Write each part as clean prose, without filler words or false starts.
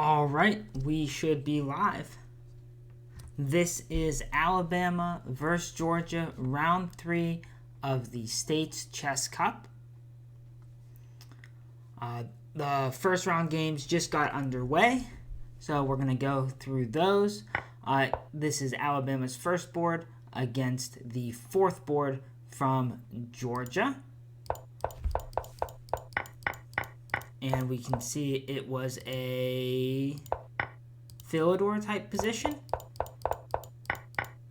All right, we should be live. This is Alabama versus Georgia, round 3 of the States Chess Cup. The first round games just got underway, so we're going to go through those. This is Alabama's first board against the fourth board from Georgia. And we can see it was a Philidor type position,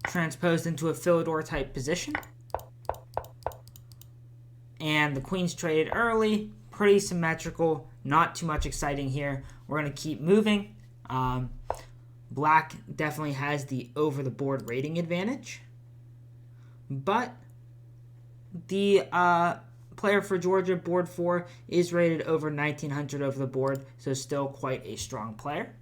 transposed into a Philidor type position. And the queen's traded early, pretty symmetrical, not too much exciting here. We're going to keep moving. Black definitely has the over the board rating advantage, but the player for Georgia, board 4, is rated over 1900 over the board, so still quite a strong player.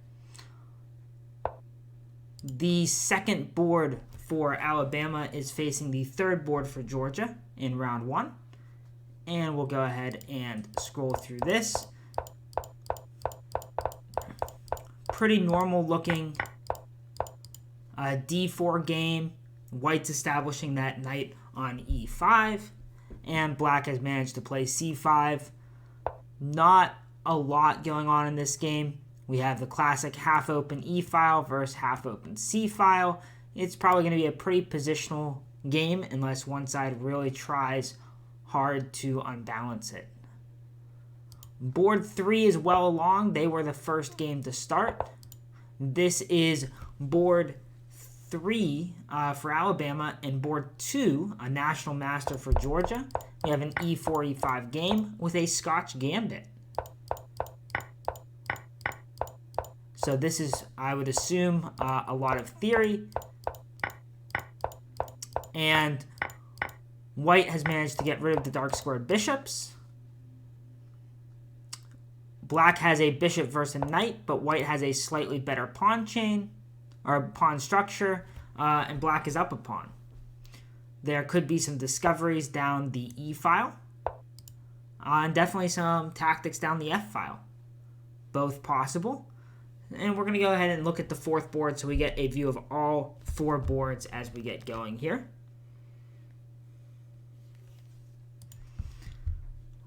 The second board for Alabama is facing the third board for Georgia in round 1. And we'll go ahead and scroll through this. Pretty normal looking D4 game. White's establishing that knight on E5. And Black has managed to play C5. Not a lot going on in this game. We have the classic half-open E file versus half-open C file. It's probably going to be a pretty positional game unless one side really tries hard to unbalance it. Board 3 is well along. They were the first game to start. This is board 3 for Alabama, and board 2, a national master for Georgia. We have an E4, E5 game with a Scotch Gambit. So this is, I would assume, a lot of theory. And White has managed to get rid of the dark squared bishops. Black has a bishop versus a knight, but White has a slightly better pawn chain, or pawn structure, and Black is up a pawn. There could be some discoveries down the E file, and definitely some tactics down the F file. Both possible. And we're going to go ahead and look at the fourth board so we get a view of all 4 boards as we get going here.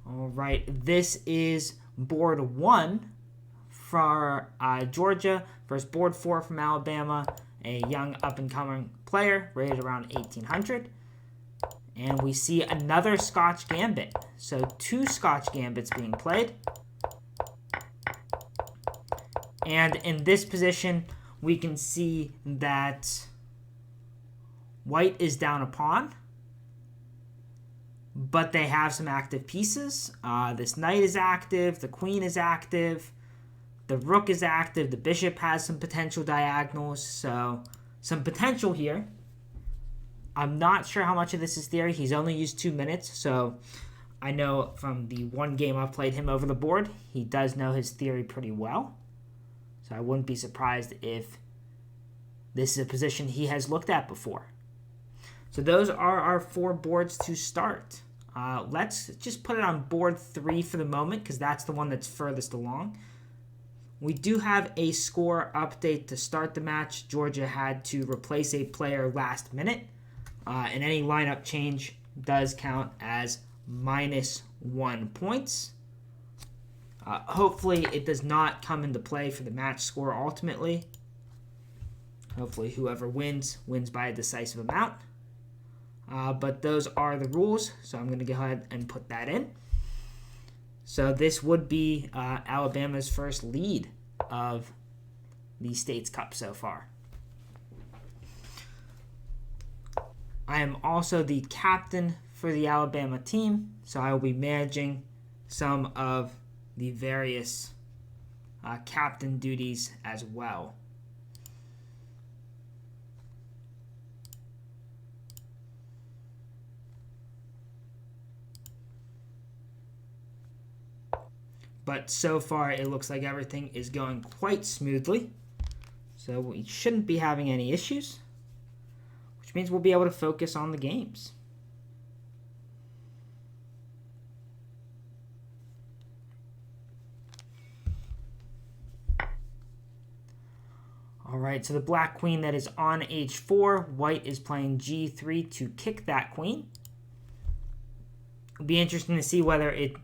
All right, this is board 1 for Georgia versus board 4 from Alabama, a young up-and-coming player rated around 1800. And we see another Scotch Gambit. So 2 Scotch Gambits being played. And in this position, we can see that White is down a pawn, but they have some active pieces. This knight is active, the queen is active, the rook is active, the bishop has some potential diagonals, so some potential here. I'm not sure how much of this is theory. He's only used 2 minutes, so I know from the one game I've played him over the board, he does know his theory pretty well. So I wouldn't be surprised if this is a position he has looked at before. So those are our 4 boards to start. Let's just put it on board 3 for the moment because that's the one that's furthest along. We do have a score update to start the match. Georgia had to replace a player last minute, and any lineup change does count as -1 points. Hopefully it does not come into play for the match score ultimately. Hopefully whoever wins by a decisive amount. But those are the rules, so I'm going to go ahead and put that in. So this would be Alabama's first lead of the States Cup so far. I am also the captain for the Alabama team, so I will be managing some of the various captain duties as well. But so far, it looks like everything is going quite smoothly. So we shouldn't be having any issues, which means we'll be able to focus on the games. right, so the black queen that is on h4, white is playing g3 to kick that queen. It'll be interesting to see whether it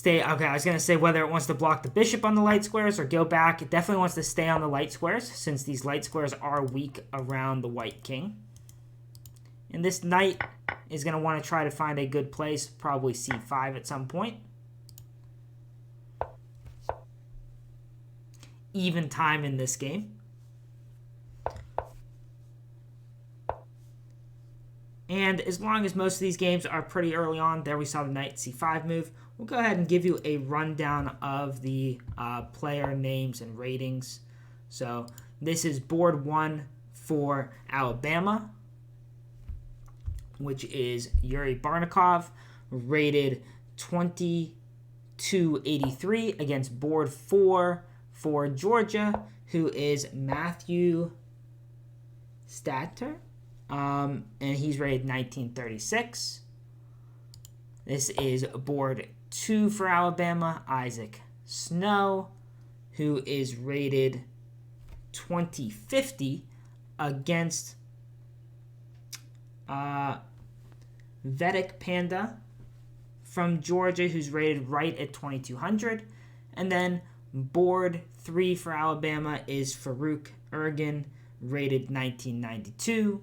I was going to say whether it wants to block the bishop on the light squares or go back. It definitely wants to stay on the light squares since these light squares are weak around the white king. And this knight is going to want to try to find a good place, probably c5 at some point. Even time in this game. And as long as most of these games are pretty early on, there we saw the knight c5 move. We'll go ahead and give you a rundown of the player names and ratings. So this is board 1 for Alabama, which is Yuri Barnikov, rated 2283 against board 4 for Georgia, who is Matthew Stater, and he's rated 1936. This is board 2 for Alabama, Isaac Snow, who is rated 2050 against Vedic Panda from Georgia, who's rated right at 2200. And then board 3 for Alabama is Farouk Ergin, rated 1992.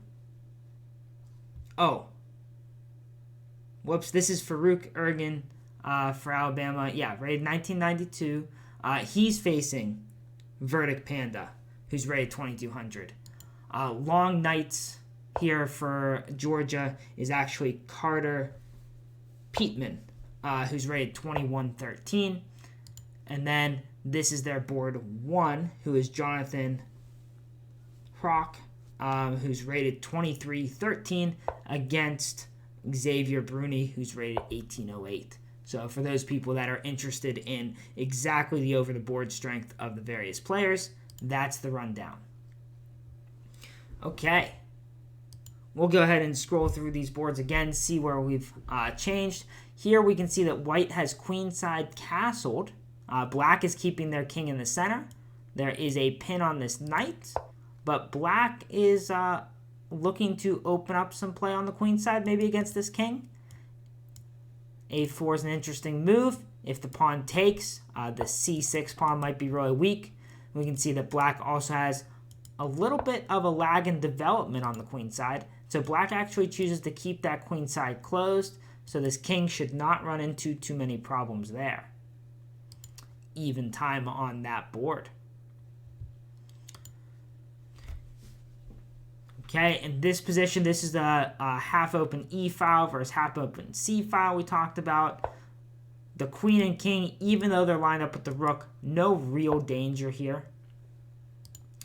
Oh. Whoops, this is Farouk Ergin for Alabama. Yeah, rated 1992. He's facing Verdict Panda, who's rated 2200. Long Knights here for Georgia is actually Carter Pietman, who's rated 2113. And then this is their board 1, who is Jonathan Hrock, who's rated 2313 against Xavier Bruni, who's rated 1808. So for those people that are interested in exactly the over-the-board strength of the various players, that's the rundown. Okay. We'll go ahead and scroll through these boards again, see where we've changed. Here we can see that white has queenside castled. Black is keeping their king in the center. There is a pin on this knight, but black is looking to open up some play on the queen side, maybe against this king. a4 is an interesting move. If the pawn takes, the c6 pawn might be really weak. We can see that black also has a little bit of a lag in development on the queen side. So black actually chooses to keep that queen side closed. So this king should not run into too many problems there. Even time on that board. Okay, in this position, this is the half-open E file versus half-open C file we talked about. The queen and king, even though they're lined up with the rook, no real danger here.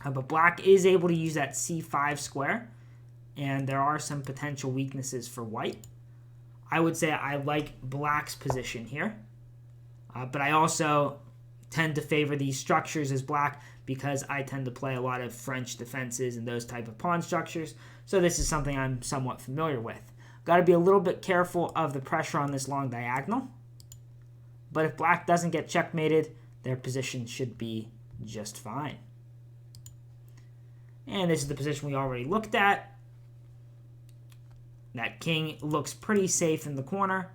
But black is able to use that C5 square, and there are some potential weaknesses for white. I would say I like black's position here, but I also tend to favor these structures as black because I tend to play a lot of French defenses and those type of pawn structures, so this is something I'm somewhat familiar with. Got to be a little bit careful of the pressure on this long diagonal, but if black doesn't get checkmated, their position should be just fine. And this is the position we already looked at. That king looks pretty safe in the corner.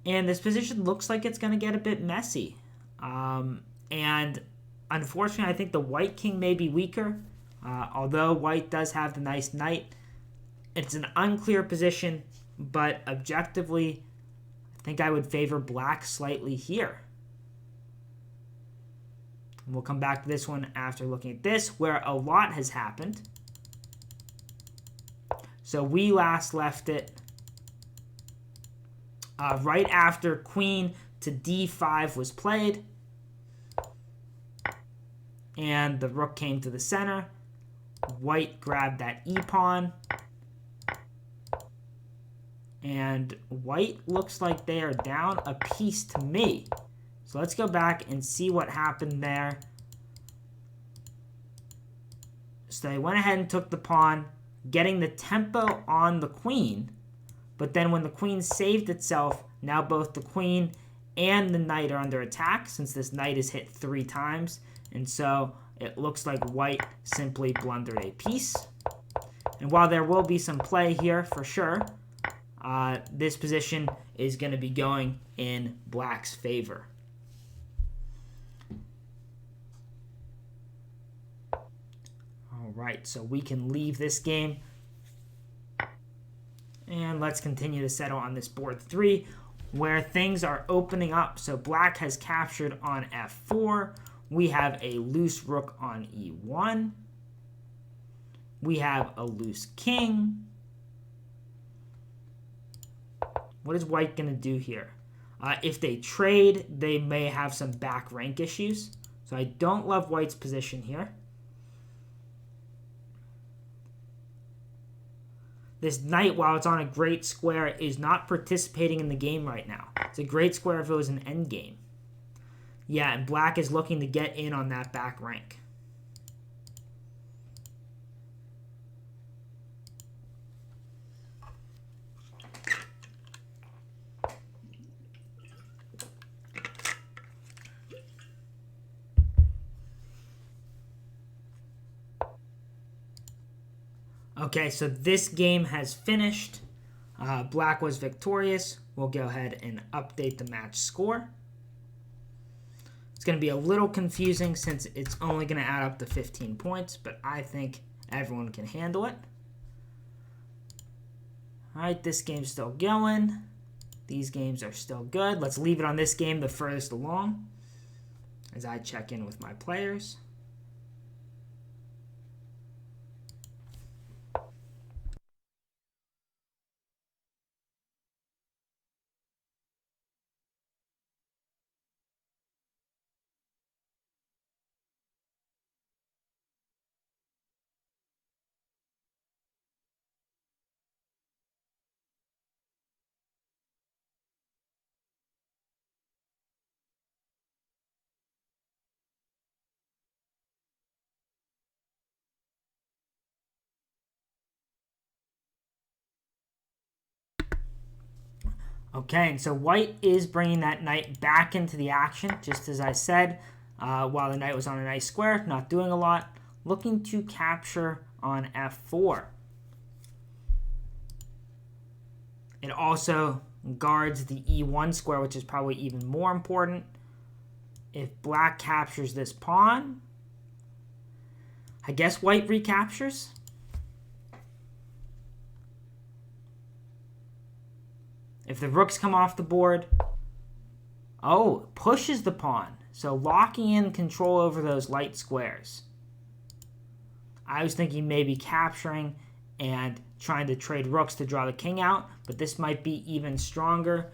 And this position looks like it's going to get a bit messy. And unfortunately, I think the white king may be weaker. Although white does have the nice knight. It's an unclear position, but objectively, I think I would favor black slightly here. We'll come back to this one after looking at this, where a lot has happened. So we last left it right after queen to d5 was played. And the rook came to the center. White grabbed that e-pawn. And white looks like they are down a piece to me. So let's go back and see what happened there. So they went ahead and took the pawn, getting the tempo on the queen. But then when the queen saved itself, now both the queen and the knight are under attack, since this knight is hit 3 times. And so it looks like white simply blundered a piece. And while there will be some play here for sure, this position is going to be going in black's favor. All right, so we can leave this game. And let's continue to settle on this board 3, where things are opening up. So black has captured on f4. We have a loose rook on e1. We have a loose king. What is white going to do here? If they trade, they may have some back rank issues. So I don't love white's position here. This knight, while it's on a great square, is not participating in the game right now. It's a great square if it was an endgame. Yeah, and black is looking to get in on that back rank. Okay, so this game has finished. Black was victorious. We'll go ahead and update the match score. It's going to be a little confusing since it's only going to add up to 15 points, but I think everyone can handle it. All right, this game's still going. These games are still good. Let's leave it on this game the furthest along as I check in with my players. Okay, and so white is bringing that knight back into the action, just as I said, while the knight was on a nice square, not doing a lot, looking to capture on f4. It also guards the e1 square, which is probably even more important. If black captures this pawn, I guess white recaptures. If the rooks come off the board, pushes the pawn. So locking in control over those light squares. I was thinking maybe capturing and trying to trade rooks to draw the king out, but this might be even stronger.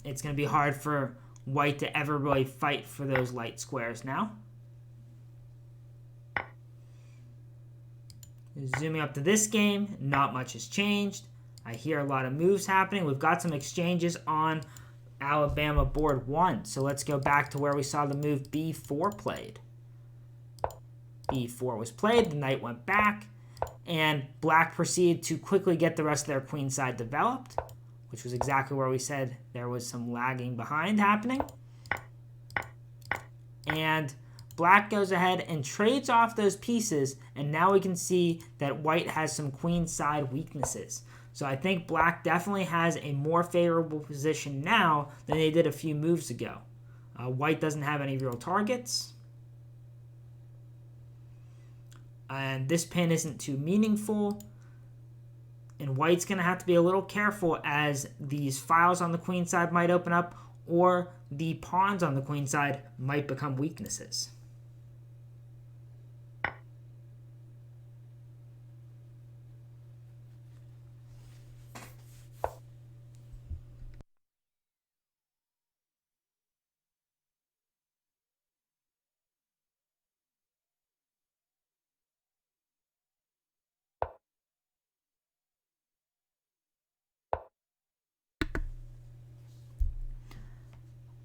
It's going to be hard for white to ever really fight for those light squares now. Zooming up to this game, not much has changed. I hear a lot of moves happening. We've got some exchanges on Alabama board 1. So let's go back to where we saw the move b4 played. b4 was played, the knight went back, and black proceeded to quickly get the rest of their queenside developed, which was exactly where we said there was some lagging behind happening. And black goes ahead and trades off those pieces, and now we can see that white has some queenside weaknesses. So I think black definitely has a more favorable position now than they did a few moves ago. White doesn't have any real targets. And this pin isn't too meaningful. And white's going to have to be a little careful as these files on the queen side might open up, or the pawns on the queen side might become weaknesses.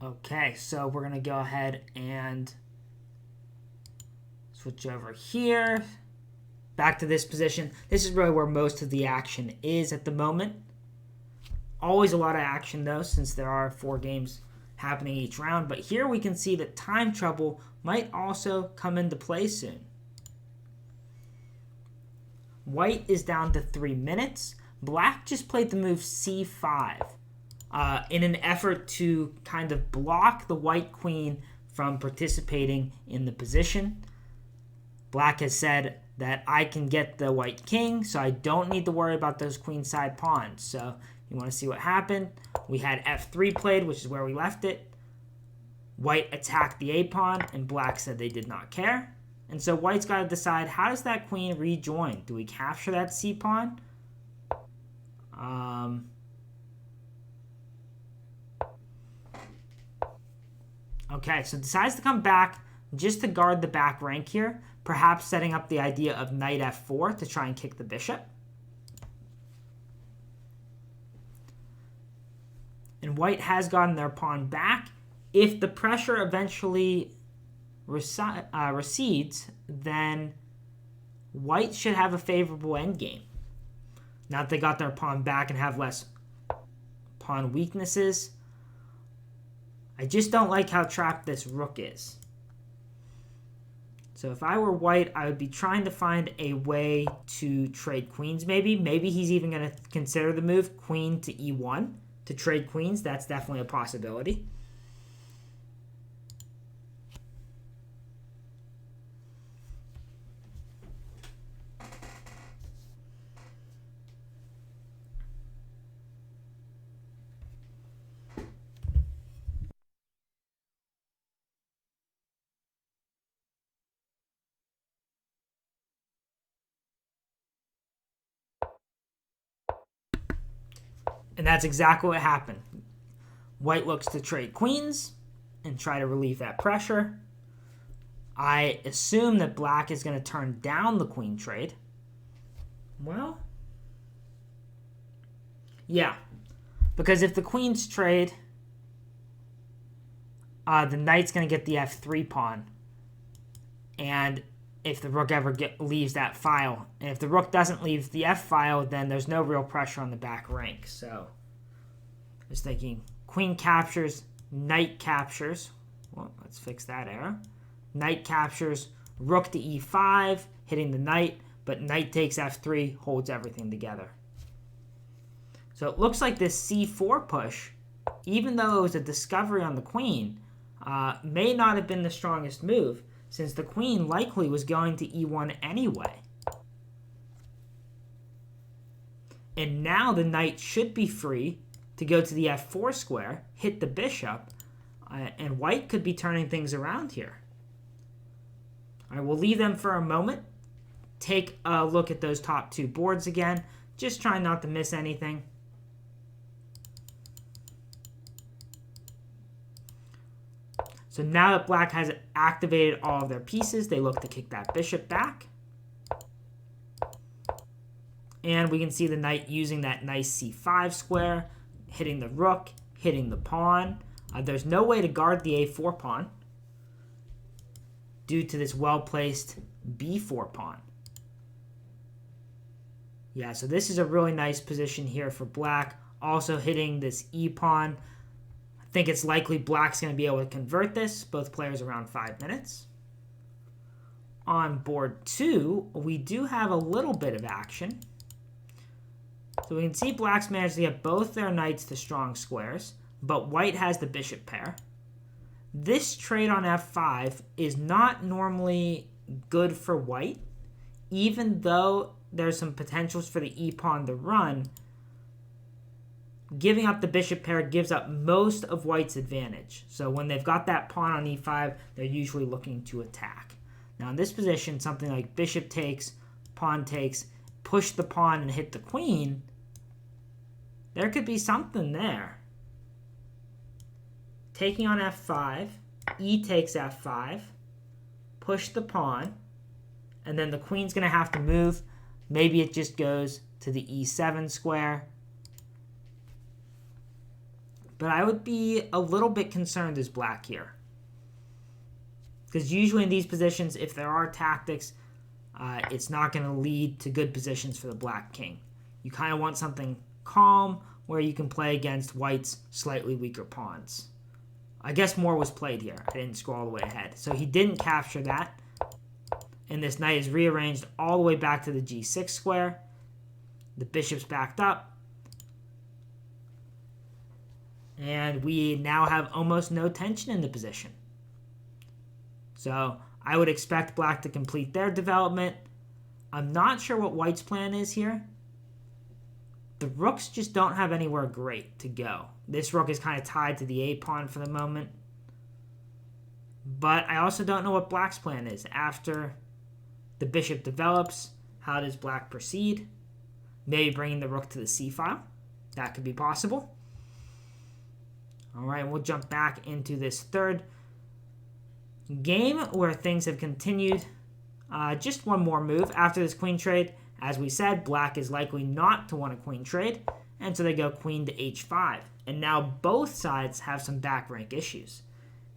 Okay, so we're going to go ahead and switch over here. Back to this position. This is really where most of the action is at the moment. Always a lot of action, though, since there are 4 games happening each round. But here we can see that time trouble might also come into play soon. White is down to 3 minutes. Black just played the move c5 in an effort to kind of block the white queen from participating in the position. Black has said that I can get the white king, so I don't need to worry about those queenside pawns. So you want to see what happened. We had f3 played, which is where we left it. White attacked the a pawn, and black said they did not care. And so white's got to decide, how does that queen rejoin? Do we capture that c pawn? Okay, so decides to come back just to guard the back rank here, perhaps setting up the idea of knight f4 to try and kick the bishop. And white has gotten their pawn back. If the pressure eventually recedes, then white should have a favorable endgame. Now that they got their pawn back and have less pawn weaknesses. I just don't like how trapped this rook is. So if I were white, I would be trying to find a way to trade queens maybe. Maybe he's even going to consider the move queen to e1 to trade queens. That's definitely a possibility. And that's exactly what happened. White looks to trade queens and try to relieve that pressure. I assume that black is going to turn down the queen trade. Well, yeah. Because if the queens trade, the knight's going to get the f3 pawn. And if the rook ever leaves that file. And if the rook doesn't leave the f file, then there's no real pressure on the back rank. So I was thinking queen captures, knight captures. Well, let's fix that error. Knight captures, rook to e5, hitting the knight, but knight takes f3, holds everything together. So it looks like this c4 push, even though it was a discovery on the queen, may not have been the strongest move, since the queen likely was going to e1 anyway. And now the knight should be free to go to the f4 square, hit the bishop, and white could be turning things around here. All right, we'll leave them for a moment. Take a look at those top two boards again. Just trying not to miss anything. So now that black has activated all of their pieces, they look to kick that bishop back. And we can see the knight using that nice c5 square, hitting the rook, hitting the pawn. There's no way to guard the a4 pawn due to this well-placed b4 pawn. Yeah, so this is a really nice position here for black. Also hitting this e pawn. I think it's likely black's going to be able to convert this. Both players around 5 minutes. On board 2, we do have a little bit of action. So we can see black's managed to get both their knights to strong squares, but white has the bishop pair. This trade on f5 is not normally good for white, even though there's some potentials for the e-pawn to run. Giving up the bishop pair gives up most of white's advantage. So when they've got that pawn on e5, they're usually looking to attack. Now in this position, something like bishop takes, pawn takes, push the pawn and hit the queen, there could be something there. Taking on f5, e takes f5, push the pawn, and then the queen's going to have to move. Maybe it just goes to the e7 square. But I would be a little bit concerned as black here. Because usually in these positions, if there are tactics, it's not going to lead to good positions for the black king. You kind of want something calm where you can play against white's slightly weaker pawns. I guess more was played here. I didn't scroll all the way ahead. So he didn't capture that. And this knight is rearranged all the way back to the g6 square. The bishop's backed up. And we now have almost no tension in the position. So I would expect black to complete their development. I'm not sure what white's plan is here. The rooks just don't have anywhere great to go. This rook is kind of tied to the A pawn for the moment. But I also don't know what black's plan is. After the bishop develops, how does black proceed? Maybe bringing the rook to the C file. That could be possible. All right, we'll jump back into this third game where things have continued. Just one more move after this queen trade. As we said, black is likely not to want a queen trade, and so they go queen to h5. And now both sides have some back rank issues.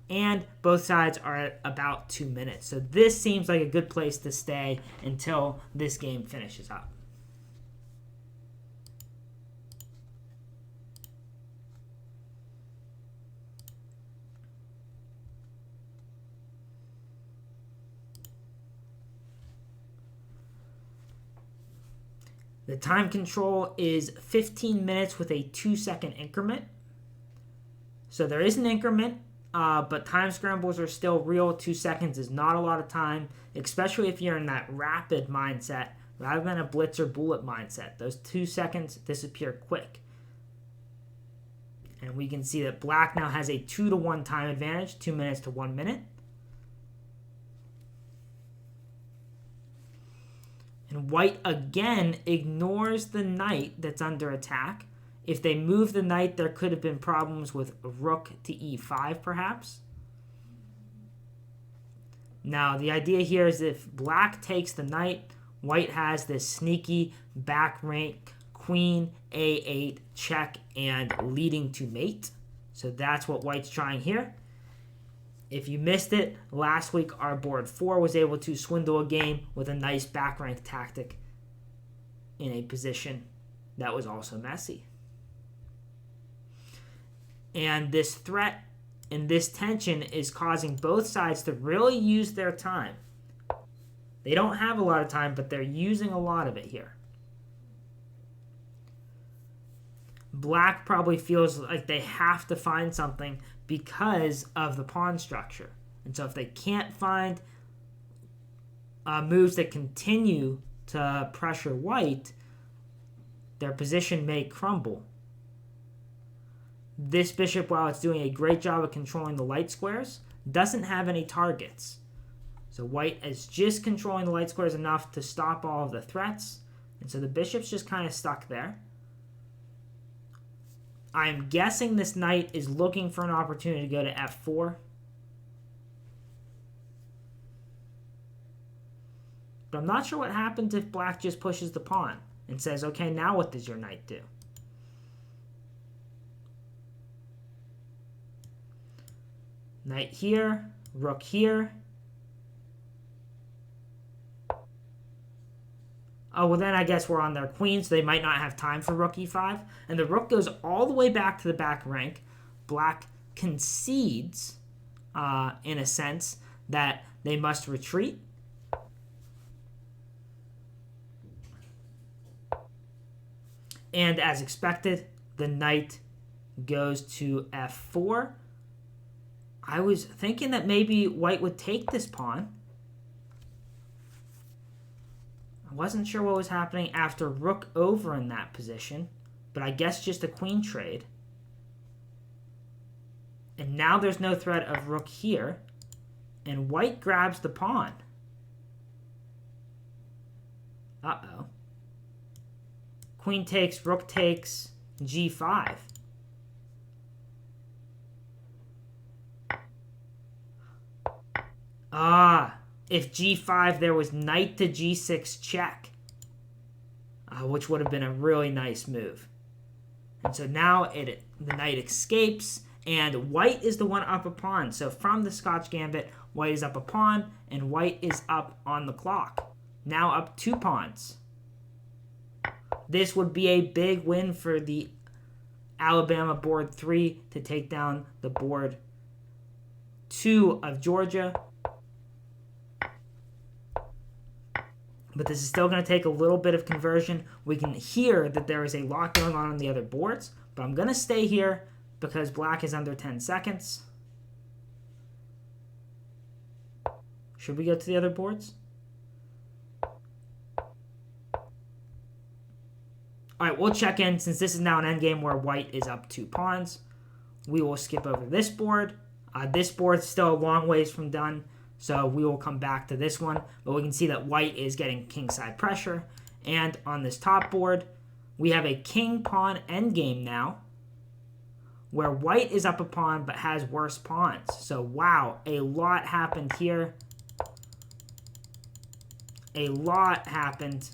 And both sides are at about 2 minutes. So this seems like a good place to stay until this game finishes up. The time control is 15 minutes with a 2-second increment. So there is an increment, but time scrambles are still real. 2 seconds is not a lot of time, especially if you're in that rapid mindset rather than a blitz or bullet mindset. Those 2 seconds disappear quick. And we can see that black now has a 2-to-1 time advantage, 2 minutes to 1 minute. And white again ignores the knight that's under attack. If they move the knight, there could have been problems with rook to e5 perhaps. Now the idea here is if black takes the knight, white has this sneaky back rank queen a8 check and leading to mate. So that's what white's trying here. If you missed it, last week our board 4 was able to swindle a game with a nice back rank tactic in a position that was also messy. And this threat and this tension is causing both sides to really use their time. They don't have a lot of time, but they're using a lot of it here. Black probably feels like they have to find something because of the pawn structure. And so if they can't find moves that continue to pressure white, their position may crumble. This bishop, while it's doing a great job of controlling the light squares, doesn't have any targets. So white is just controlling the light squares enough to stop all of the threats. And so the bishop's just kind of stuck there. I'm guessing this knight is looking for an opportunity to go to f4. But I'm not sure what happens if black just pushes the pawn and says, okay, now what does your knight do? Knight here, rook here. Oh, well then I guess we're on their queen, so they might not have time for rook e5. And the rook goes all the way back to the back rank. Black concedes, in a sense, that they must retreat. And as expected, the knight goes to f4. I was thinking that maybe white would take this pawn. I wasn't sure what was happening after rook over in that position, but I guess just a queen trade. And now there's no threat of rook here, and white grabs the pawn. Uh-oh. Queen takes, rook takes, g5. If g5, there was knight to g6 check, which would have been a really nice move. And so now the knight escapes, and white is the one up a pawn. So from the Scotch Gambit, white is up a pawn, and white is up on the clock. Now up 2 pawns. This would be a big win for the Alabama board 3 to take down the board 2 of Georgia. But this is still going to take a little bit of conversion. We can hear that there is a lot going on the other boards, but I'm going to stay here because black is under 10 seconds. Should we go to the other boards? All right, we'll check in. Since this is now an endgame where white is up 2 pawns, we will skip over this board. This board's still a long ways from done, so we will come back to this one. But we can see that white is getting kingside pressure. And on this top board, we have a king-pawn endgame now, where white is up a pawn but has worse pawns. So, wow, a lot happened here. A lot happened.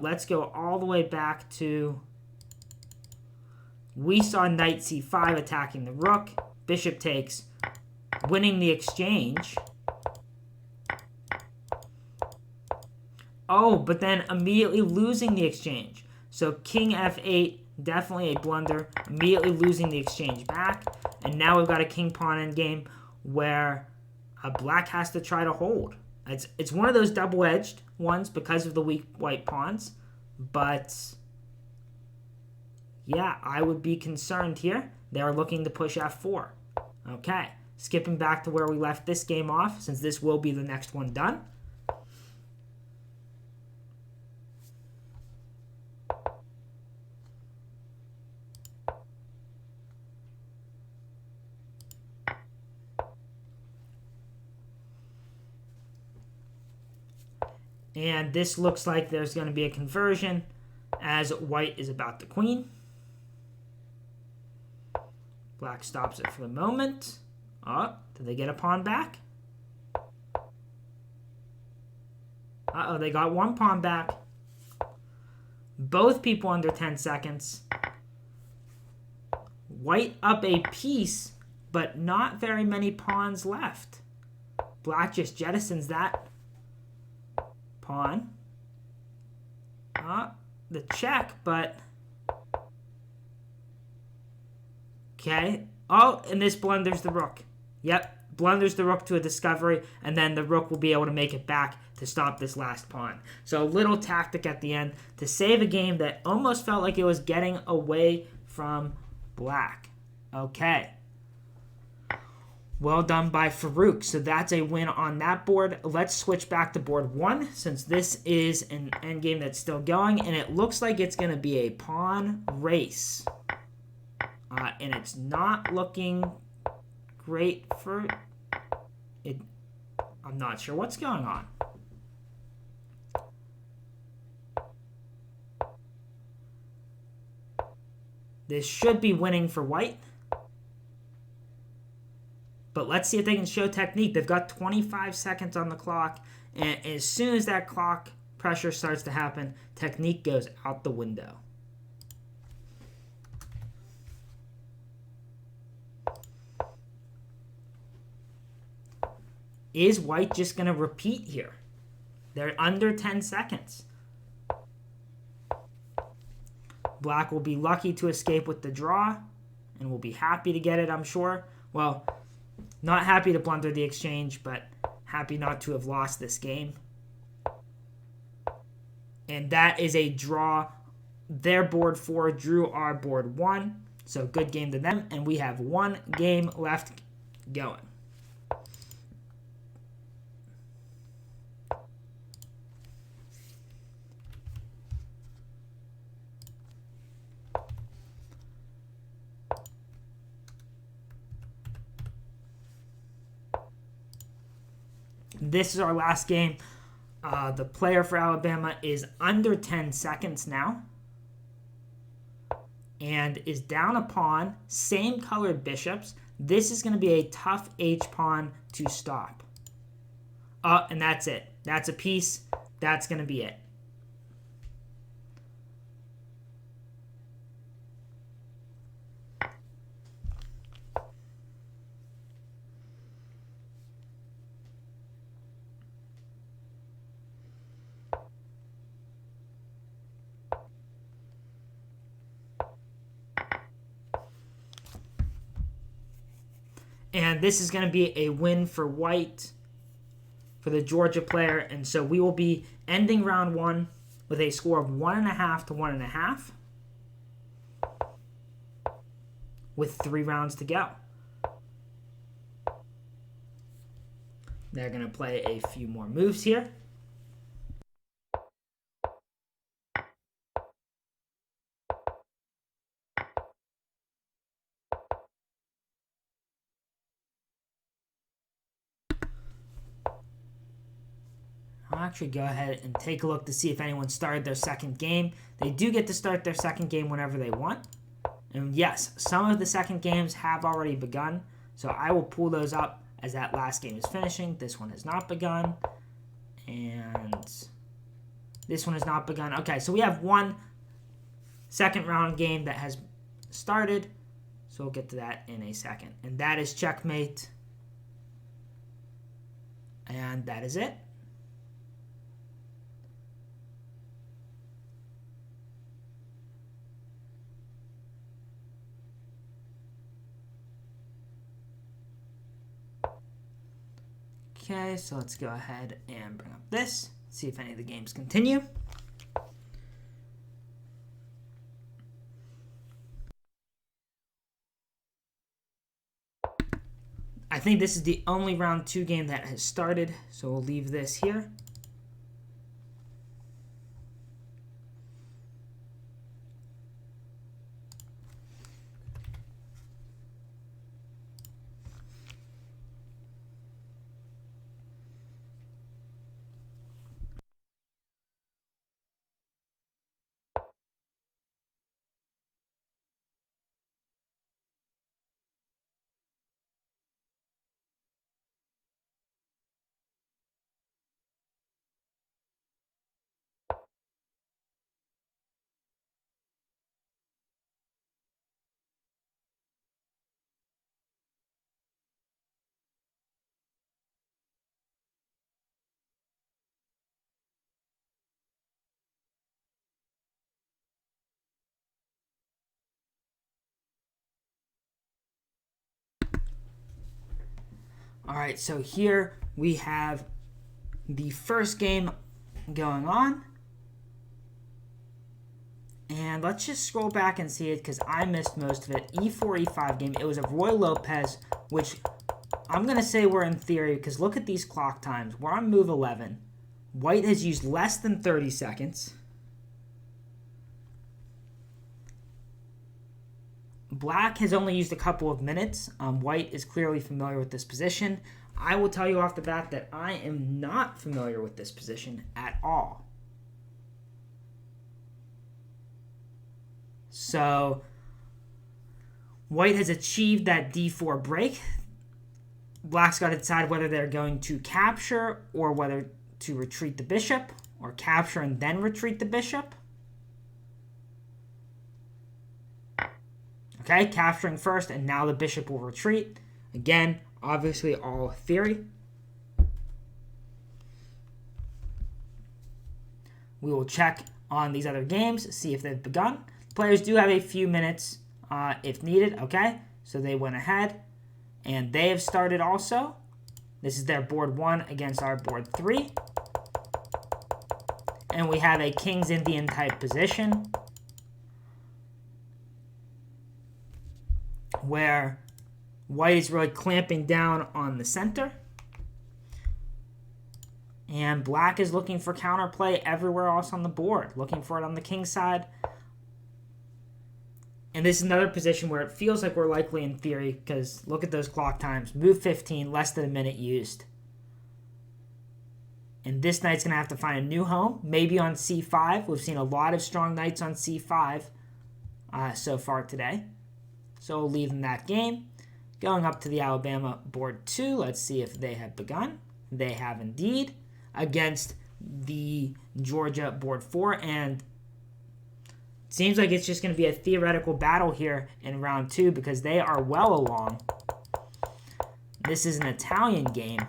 Let's go all the way back to... We saw knight c5 attacking the rook. Bishop takes, winning the exchange. Oh, but then immediately losing the exchange. So king f8, definitely a blunder. Immediately losing the exchange back. And now we've got a king-pawn endgame where black has to try to hold. It's one of those double-edged ones because of the weak white pawns. But, yeah, I would be concerned here. They're looking to push f4. Okay, skipping back to where we left this game off, since this will be the next one done. And this looks like there's going to be a conversion as white is about the queen. Black stops it for the moment. Oh, did they get a pawn back? Uh-oh, they got 1 pawn back. Both people under 10 seconds. White up a piece, but not very many pawns left. Black just jettisons that pawn. The check, but... Okay. Oh, and this blunders the rook. Yep, blunders the rook to a discovery, and then the rook will be able to make it back to stop this last pawn. So a little tactic at the end to save a game that almost felt like it was getting away from black. Okay. Well done by Farouk. So that's a win on that board. Let's switch back to board 1, since this is an endgame that's still going, and it looks like it's going to be a pawn race. And it's not looking great for it. I'm not sure what's going on. This should be winning for white. But let's see if they can show technique. They've got 25 seconds on the clock. And as soon as that clock pressure starts to happen, technique goes out the window. Is white just going to repeat here? They're under 10 seconds. Black will be lucky to escape with the draw, and will be happy to get it, I'm sure. Well, not happy to blunder the exchange, but happy not to have lost this game. And that is a draw. Their board 4 drew our board 1. So good game to them, and we have 1 game left going. This is our last game. The player for Alabama is under 10 seconds now. And is down a pawn. Same colored bishops. This is going to be a tough H-pawn to stop. And that's it. That's a piece. That's going to be it. And this is going to be a win for white, for the Georgia player. And so we will be ending round 1 with a score of 1.5 to 1.5 with 3 rounds to go. They're going to play a few more moves here. I'll actually go ahead and take a look to see if anyone started their second game. They do get to start their second game whenever they want. And yes, some of the second games have already begun. So I will pull those up as that last game is finishing. This one has not begun. And this one has not begun. Okay, so we have one second round game that has started. So we'll get to that in a second. And that is checkmate. And that is it. Okay, so let's go ahead and bring up this, see if any of the games continue. I think this is the only round 2 game that has started, so we'll leave this here. All right, so here we have the first game going on. And let's just scroll back and see it because I missed most of it. E4, E5 game. It was of Roy Lopez, which I'm going to say we're in theory because look at these clock times. We're on move 11. White has used less than 30 seconds. Black has only used a couple of minutes. White is clearly familiar with this position. I will tell you off the bat that I am not familiar with this position at all. So, White has achieved that D4 break. Black's got to decide whether they're going to capture or whether to retreat the bishop, or capture and then retreat the bishop. Okay, capturing first, and now the bishop will retreat. Again, obviously all theory. We will check on these other games, see if they've begun. Players do have a few minutes if needed, okay? So they went ahead, and they have started also. This is their board 1 against our board 3. And we have a King's Indian type position, where White is really clamping down on the center. And Black is looking for counterplay everywhere else on the board, looking for it on the king side. And this is another position where it feels like we're likely in theory, because look at those clock times. Move 15, less than a minute used. And this knight's going to have to find a new home, maybe on c5. We've seen a lot of strong knights on c5 so far today. So we'll leave in that game. Going up to the Alabama board 2, let's see if they have begun. They have indeed, against the Georgia board 4. And it seems like it's just going to be a theoretical battle here in round 2 because they are well along. This is an Italian game.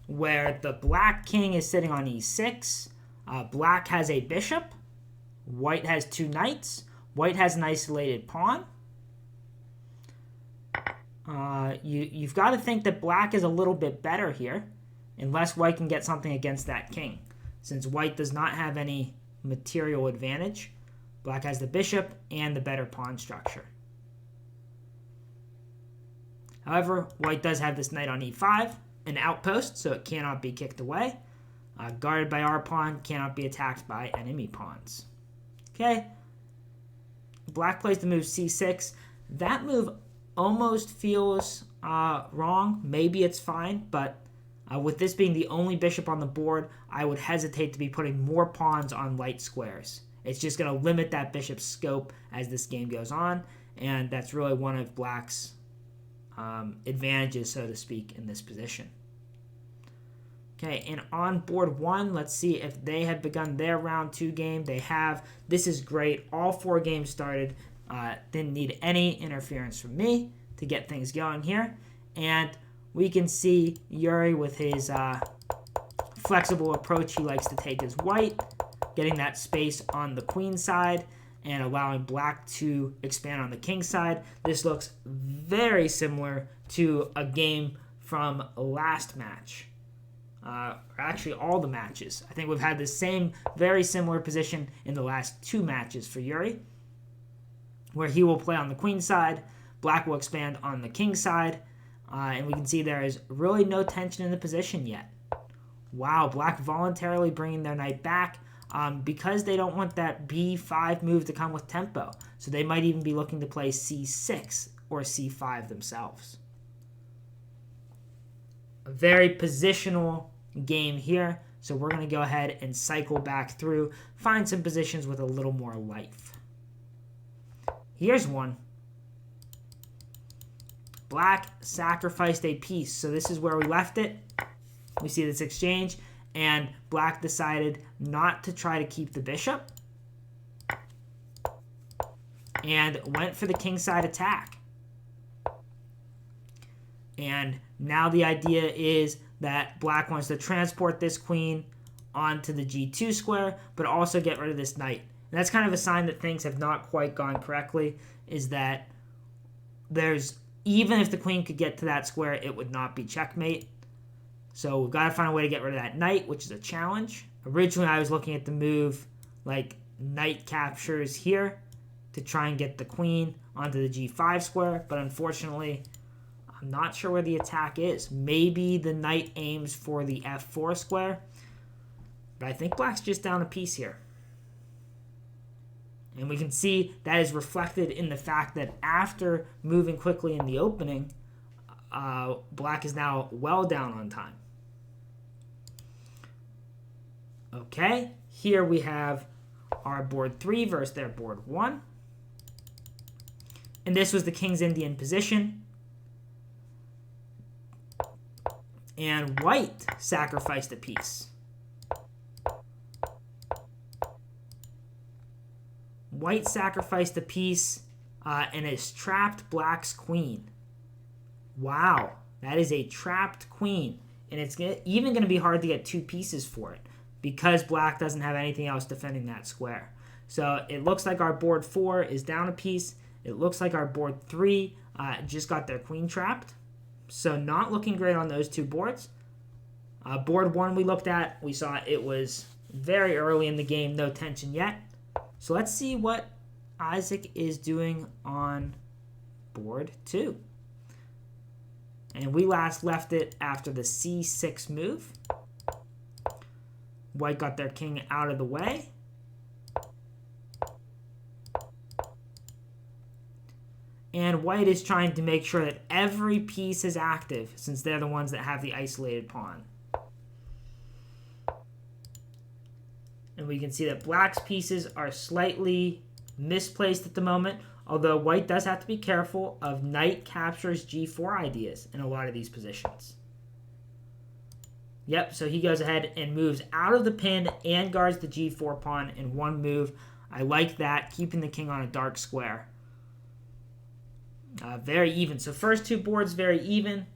Where the black king is sitting on e6. Black has a bishop, White has 2 knights. White has an isolated pawn. You've got to think that black is a little bit better here, unless white can get something against that king. Since white does not have any material advantage, black has the bishop and the better pawn structure. However, white does have this knight on e5, an outpost, so it cannot be kicked away. Guarded by our pawn, cannot be attacked by enemy pawns. Okay. Black plays the move c6. That move almost feels wrong. Maybe it's fine, but with this being the only bishop on the board, I would hesitate to be putting more pawns on light squares. It's just going to limit that bishop's scope as this game goes on, and that's really one of black's advantages, so to speak, in this position. Okay, and on board 1, let's see if they have begun their round 2 game. They have. This is great. All 4 games started. Didn't need any interference from me to get things going here. And we can see Yuri with his flexible approach he likes to take as white, getting that space on the queen side and allowing black to expand on the king side. This looks very similar to a game from last match. Actually, all the matches. I think we've had the same very similar position in the last 2 matches for Yuri, where he will play on the queen side, black will expand on the king side, and we can see there is really no tension in the position yet. Wow, black voluntarily bringing their knight back because they don't want that b5 move to come with tempo. So they might even be looking to play c6 or c5 themselves. A very positional game here, so we're going to go ahead and cycle back through, find some positions with a little more life. Here's one. Black sacrificed a piece, so this is where we left it. We see this exchange, and black decided not to try to keep the bishop and went for the kingside attack. And now the idea is that black wants to transport this queen onto the g2 square, but also get rid of this knight. And that's kind of a sign that things have not quite gone correctly, is that even if the queen could get to that square, it would not be checkmate. So we've got to find a way to get rid of that knight, which is a challenge. Originally, I was looking at the move like knight captures here to try and get the queen onto the g5 square, but unfortunately, I'm not sure where the attack is. Maybe the knight aims for the f4 square, but I think black's just down a piece here. And we can see that is reflected in the fact that after moving quickly in the opening, black is now well down on time. Okay, here we have our board 3 versus their board 1. And this was the King's Indian position. And white sacrificed a piece. White sacrificed a piece and has trapped black's queen. Wow, that is a trapped queen. And it's even going to be hard to get 2 pieces for it because black doesn't have anything else defending that square. So it looks like our board 4 is down a piece. It looks like our board 3 just got their queen trapped. So not looking great on those 2 boards. Board 1 we looked at, we saw it was very early in the game, no tension yet. So let's see what Isaac is doing on board 2. And we last left it after the c6 move. White got their king out of the way. And white is trying to make sure that every piece is active since they're the ones that have the isolated pawn. And we can see that black's pieces are slightly misplaced at the moment, although white does have to be careful of knight captures g4 ideas in a lot of these positions. Yep, so he goes ahead and moves out of the pin and guards the g4 pawn in one move. I like that, keeping the king on a dark square. Very even. So first 2 boards, very even.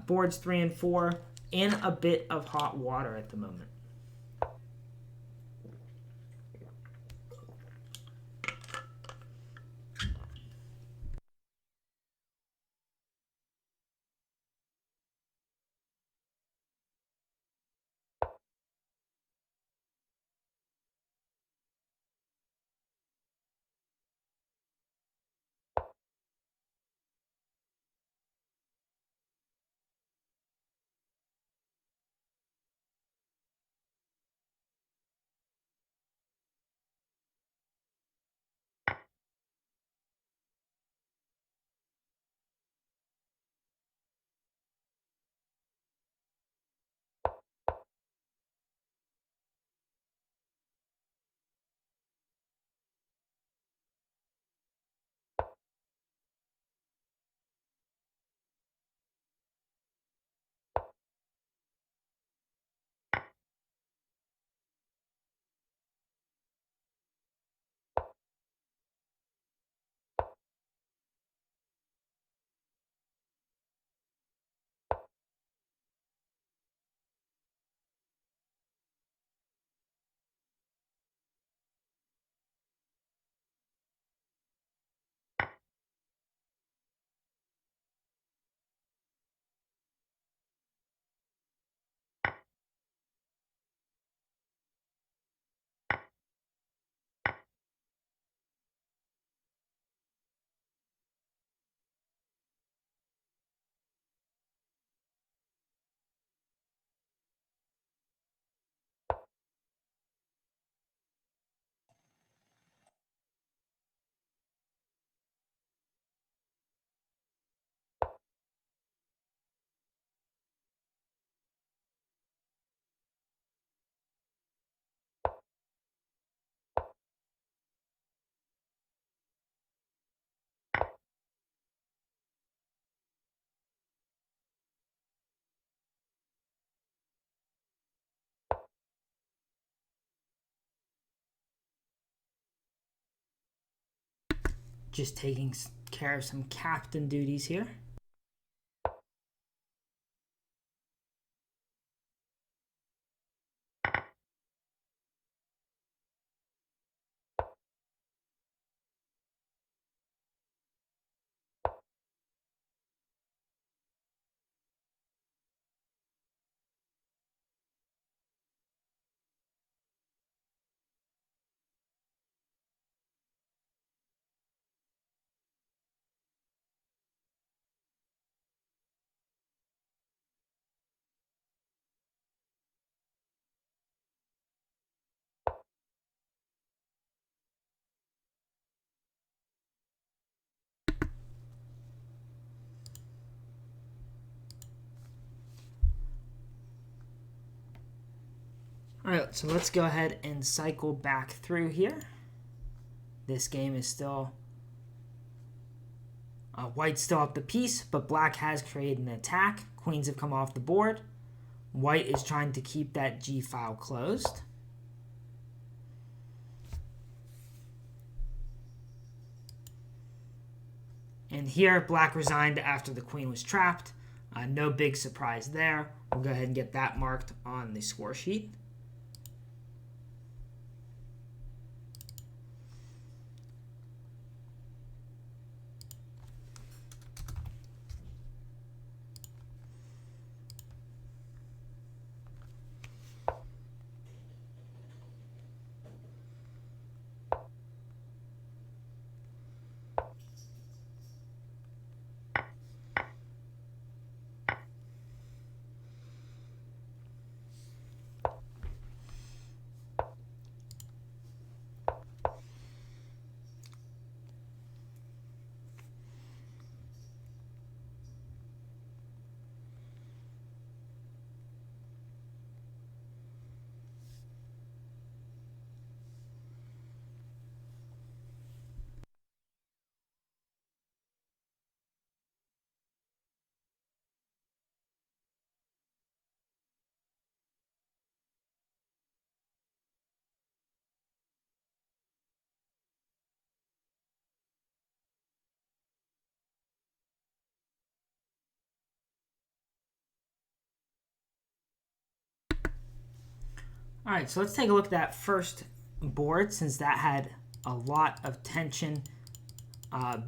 Boards 3 and 4 in a bit of hot water at the moment. Just taking care of some captain duties here. Alright, so let's go ahead and cycle back through here. This game is still... White's still up the piece, but black has created an attack. Queens have come off the board. White is trying to keep that G file closed. And here, black resigned after the queen was trapped. No big surprise there. We'll go ahead and get that marked on the score sheet. All right, so let's take a look at that first board, since that had a lot of tension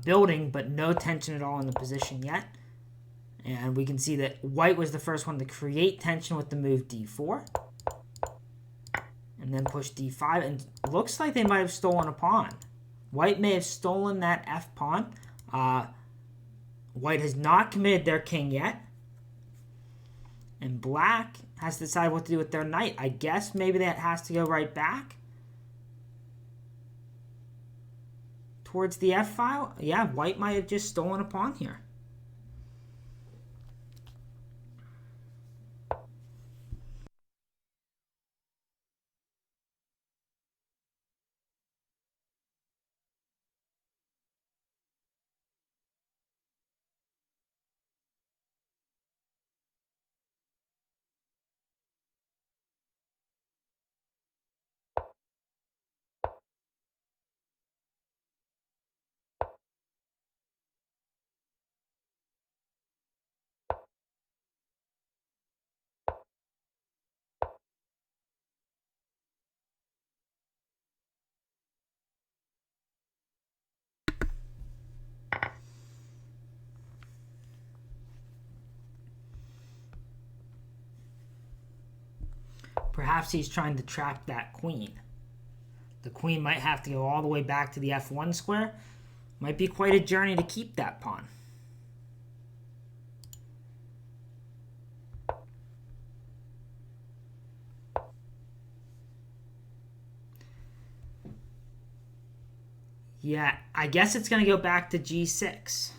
building, but no tension at all in the position yet. And we can see that white was the first one to create tension with the move d4. And then push d5, and looks like they might have stolen a pawn. White may have stolen that f pawn. White has not committed their king yet. And black has to decide what to do with their knight. I guess maybe that has to go right back towards the f file. Yeah, white might have just stolen a pawn here. Perhaps he's trying to trap that queen. The queen might have to go all the way back to the f1 square. Might be quite a journey to keep that pawn. Yeah, I guess it's going to go back to g6.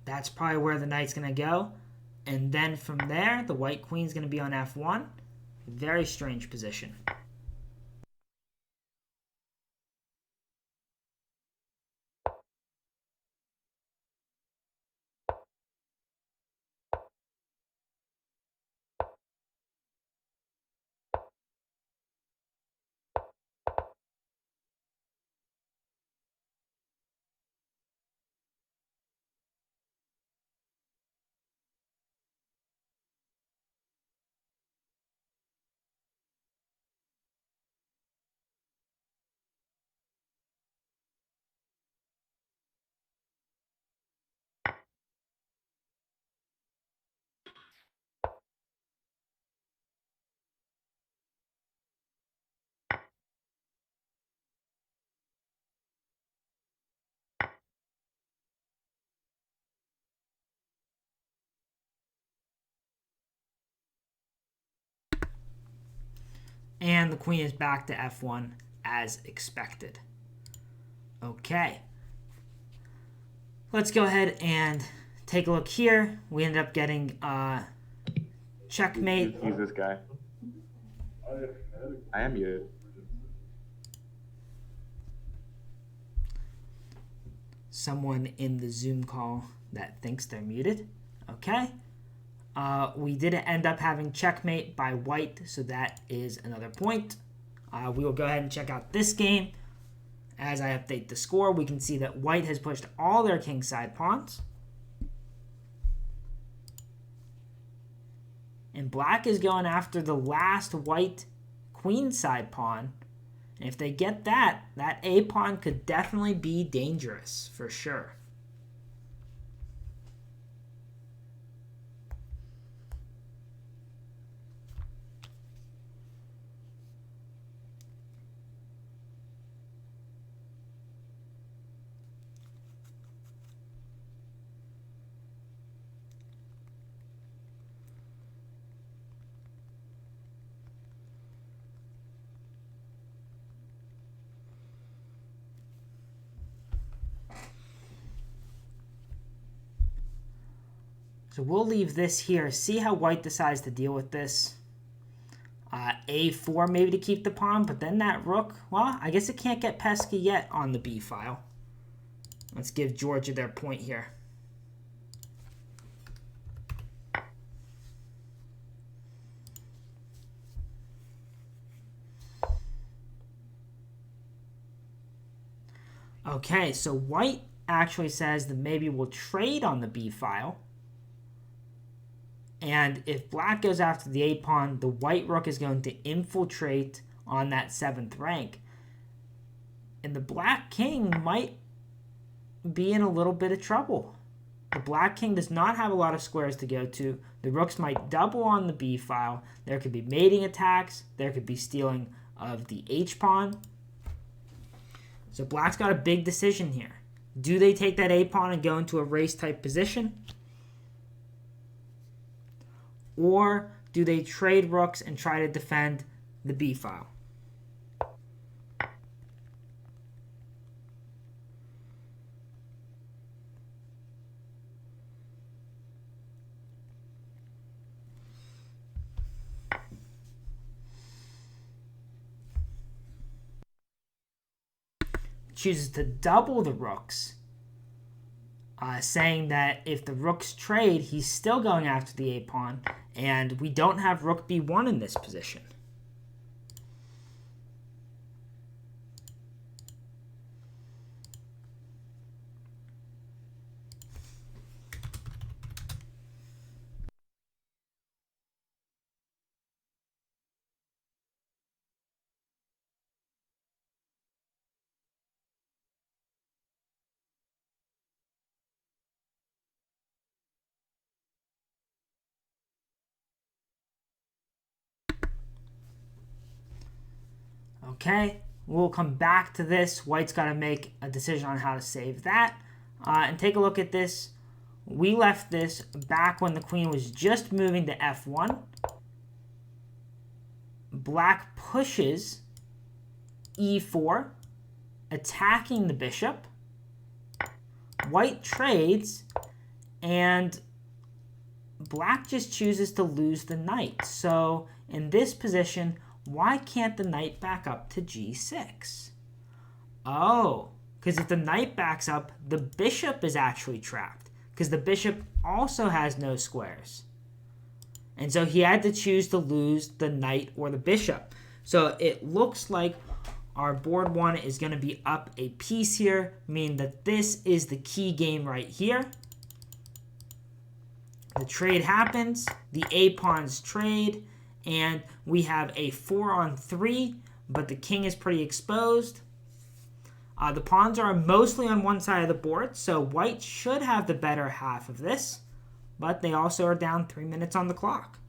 That's probably where the knight's going to go. And then from there, the white queen's going to be on f1. Very strange position. And the queen is back to f1 as expected. Okay. Let's go ahead and take a look here. We ended up getting checkmate. Use this guy. I am muted. Someone in the Zoom call that thinks they're muted. Okay. We didn't end up having checkmate by white, so that is another point. We will go ahead and check out this game. As I update the score, we can see that white has pushed all their kingside pawns. And black is going after the last white queenside pawn. And if they get that, that A pawn could definitely be dangerous, for sure. So we'll leave this here. See how white decides to deal with this. A4 maybe to keep the pawn, but then that rook, well, I guess it can't get pesky yet on the B file. Let's give Georgia their point here. Okay, so white actually says that maybe we'll trade on the B file. And if black goes after the A pawn, the white rook is going to infiltrate on that 7th rank. And the black king might be in a little bit of trouble. The black king does not have a lot of squares to go to. The rooks might double on the B file. There could be mating attacks. There could be stealing of the H pawn. So black's got a big decision here. Do they take that A pawn and go into a race type position? Or do they trade rooks and try to defend the B file? Chooses to double the rooks, saying that if the rooks trade, he's still going after the A pawn, and we don't have rook B1 in this position. Okay, we'll come back to this. White's got to make a decision on how to save that. And take a look at this. We left this back when the queen was just moving to f1. Black pushes e4, attacking the bishop. White trades, and black just chooses to lose the knight. So in this position, why can't the knight back up to g6? Oh, because if the knight backs up, the bishop is actually trapped, because the bishop also has no squares. And so he had to choose to lose the knight or the bishop. So it looks like our board one is going to be up a piece here, meaning that this is the key game right here. The trade happens, the A pawns trade, and we have a 4-on-3, but the king is pretty exposed. The pawns are mostly on one side of the board, so white should have the better half of this, but they also are down 3 minutes on the clock.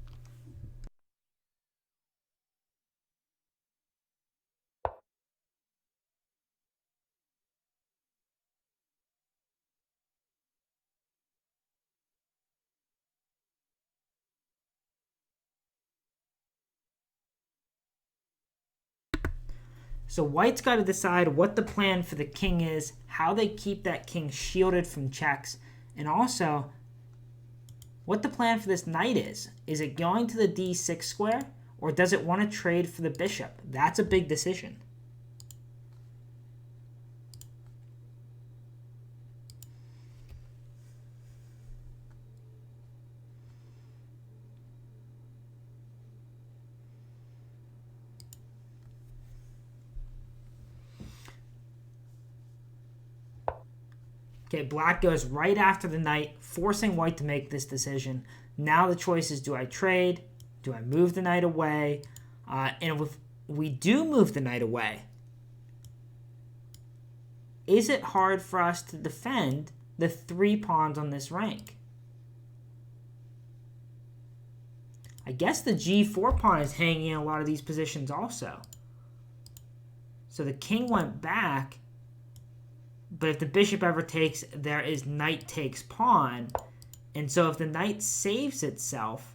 So white's got to decide what the plan for the king is, how they keep that king shielded from checks, and also what the plan for this knight is. Is it going to the d6 square, or does it want to trade for the bishop? That's a big decision. Okay, black goes right after the knight, forcing white to make this decision. Now the choice is, do I trade? Do I move the knight away? And if we do move the knight away, is it hard for us to defend the 3 pawns on this rank? I guess the g4 pawn is hanging in a lot of these positions also. So the king went back. But if the bishop ever takes, there is knight takes pawn. And so if the knight saves itself,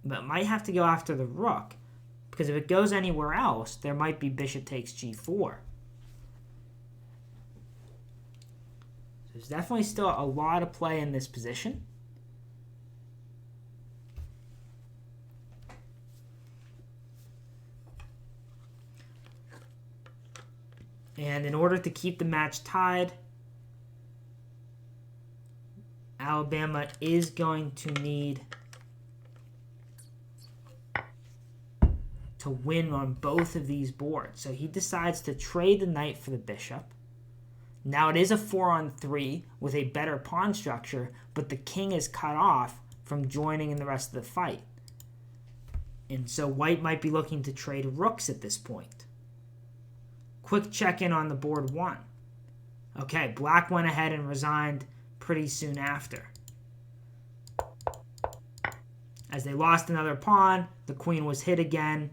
but it might have to go after the rook. Because if it goes anywhere else, there might be bishop takes g4. There's definitely still a lot of play in this position. And in order to keep the match tied, Alabama is going to need to win on both of these boards. So he decides to trade the knight for the bishop. Now it is a 4-on-3 with a better pawn structure, but the king is cut off from joining in the rest of the fight. And so white might be looking to trade rooks at this point. Quick check-in on the board 1. Okay, black went ahead and resigned pretty soon after. As they lost another pawn, the queen was hit again.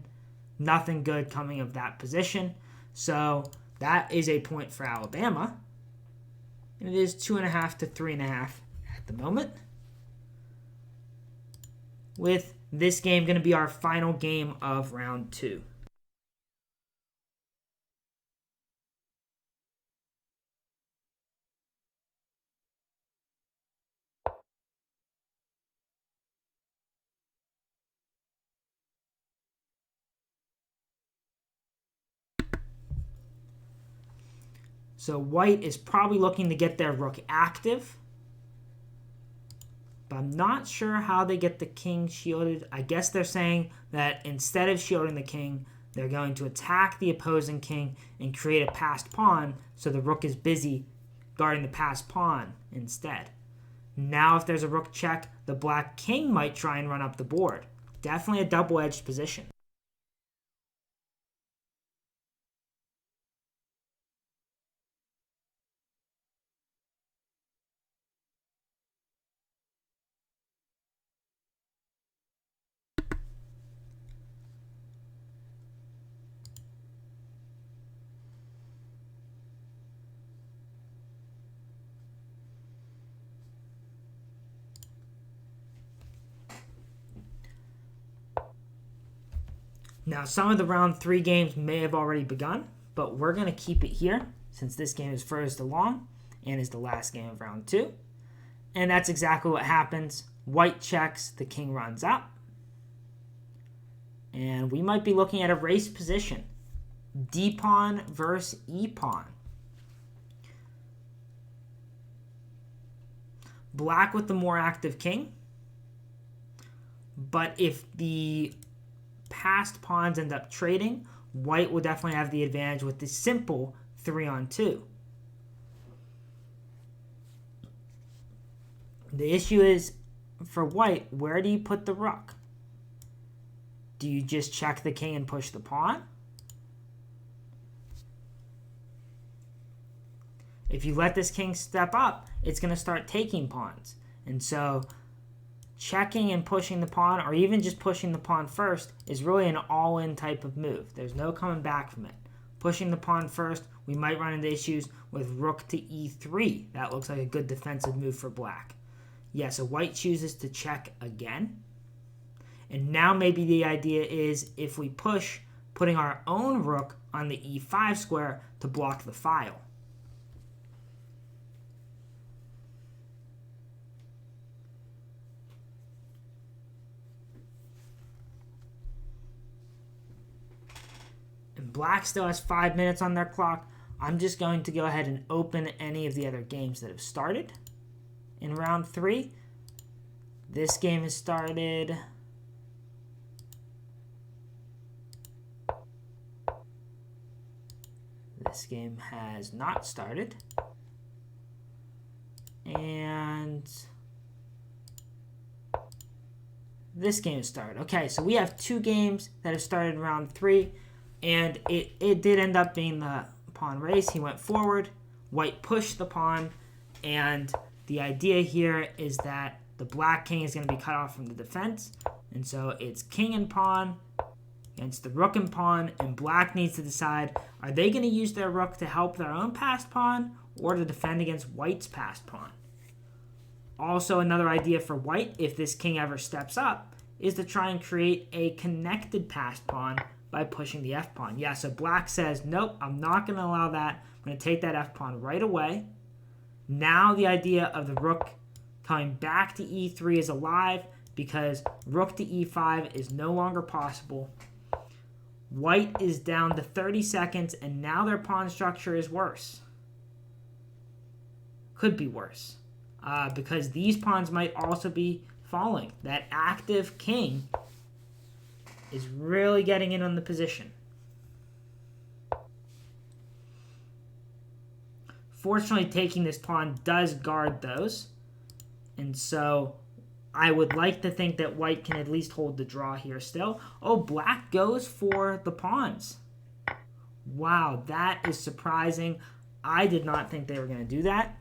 Nothing good coming of that position. So that is a point for Alabama. And it is 2.5 to 3.5 at the moment. With this game going to be our final game of round 2. So white is probably looking to get their rook active. But I'm not sure how they get the king shielded. I guess they're saying that instead of shielding the king, they're going to attack the opposing king and create a passed pawn so the rook is busy guarding the passed pawn instead. Now if there's a rook check, the black king might try and run up the board. Definitely a double-edged position. Now, some of the round 3 games may have already begun, but we're going to keep it here since this game is furthest along and is the last game of round 2. And that's exactly what happens. White checks, the king runs up. And we might be looking at a race position. D-pawn versus E-pawn. Black with the more active king. But if the passed pawns end up trading, white will definitely have the advantage with the simple 3-on-2. The issue is, for white, where do you put the rook? Do you just check the king and push the pawn? If you let this king step up, it's going to start taking pawns. And so checking and pushing the pawn, or even just pushing the pawn first, is really an all-in type of move. There's no coming back from it. Pushing the pawn first, we might run into issues with rook to e3. That looks like a good defensive move for black. Yeah, so white chooses to check again. And now maybe the idea is, if we push, putting our own rook on the e5 square to block the file. And black still has 5 minutes on their clock. I'm just going to go ahead and open any of the other games that have started in round 3. This game has started. This game has not started. And this game has started. Okay, so we have 2 games that have started in round 3. And it did end up being the pawn race. He went forward. White pushed the pawn. And the idea here is that the black king is going to be cut off from the defense. And so it's king and pawn against the rook and pawn. And black needs to decide, are they going to use their rook to help their own passed pawn or to defend against white's passed pawn? Also, another idea for white, if this king ever steps up, is to try and create a connected passed pawn by pushing the f-pawn. Yeah, so black says, nope, I'm not going to allow that. I'm going to take that f-pawn right away. Now the idea of the rook coming back to e3 is alive because rook to e5 is no longer possible. White is down to 30 seconds, and now their pawn structure is worse. Could be worse because these pawns might also be falling. That active king is really getting in on the position. Fortunately, taking this pawn does guard those. And so I would like to think that white can at least hold the draw here still. Oh, black goes for the pawns. Wow, that is surprising. I did not think they were going to do that.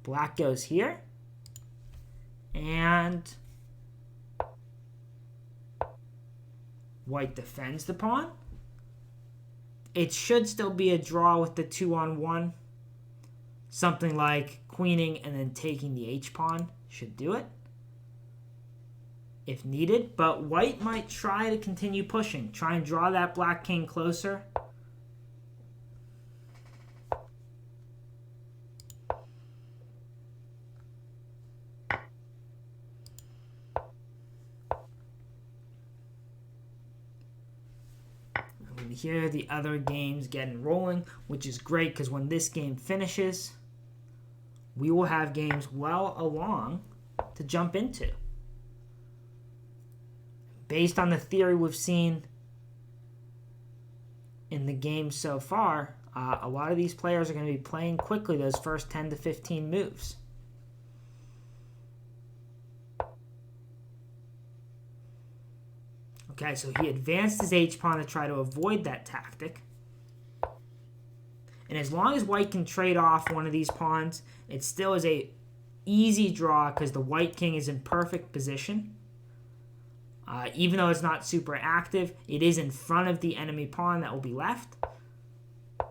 Black goes here. And white defends the pawn. It should still be a draw with the 2-on-1. Something like queening and then taking the h-pawn should do it if needed. But white might try to continue pushing. Try and draw that black king closer. Here the other games getting rolling, which is great because when this game finishes, we will have games well along to jump into. Based on the theory we've seen in the game so far, a lot of these players are going to be playing quickly those first 10 to 15 moves. Okay, so he advanced his h-pawn to try to avoid that tactic. And as long as white can trade off one of these pawns, it still is a easy draw because the white king is in perfect position. Even though it's not super active, it is in front of the enemy pawn that will be left.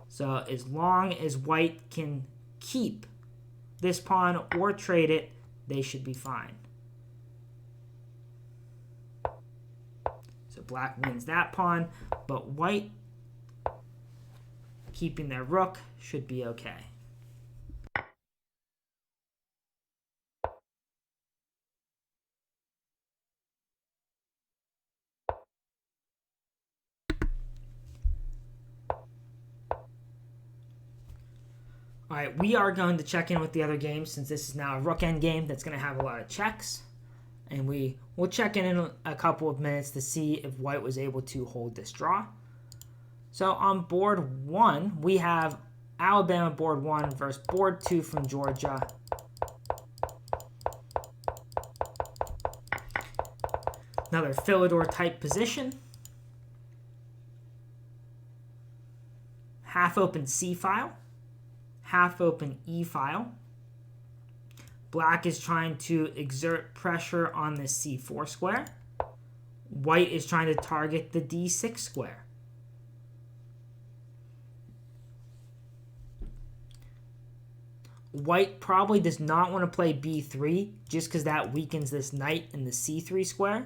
So as long as white can keep this pawn or trade it, they should be fine. Black wins that pawn, but white keeping their rook should be okay. All right, we are going to check in with the other games since this is now a rook end game that's going to have a lot of checks. And we will check in a couple of minutes to see if white was able to hold this draw. So on board 1, we have Alabama board 1 versus board 2 from Georgia. Another Philidor type position. Half open C file. Half open E file. Black is trying to exert pressure on the c4 square. White is trying to target the d6 square. White probably does not want to play b3 just because that weakens this knight in the c3 square.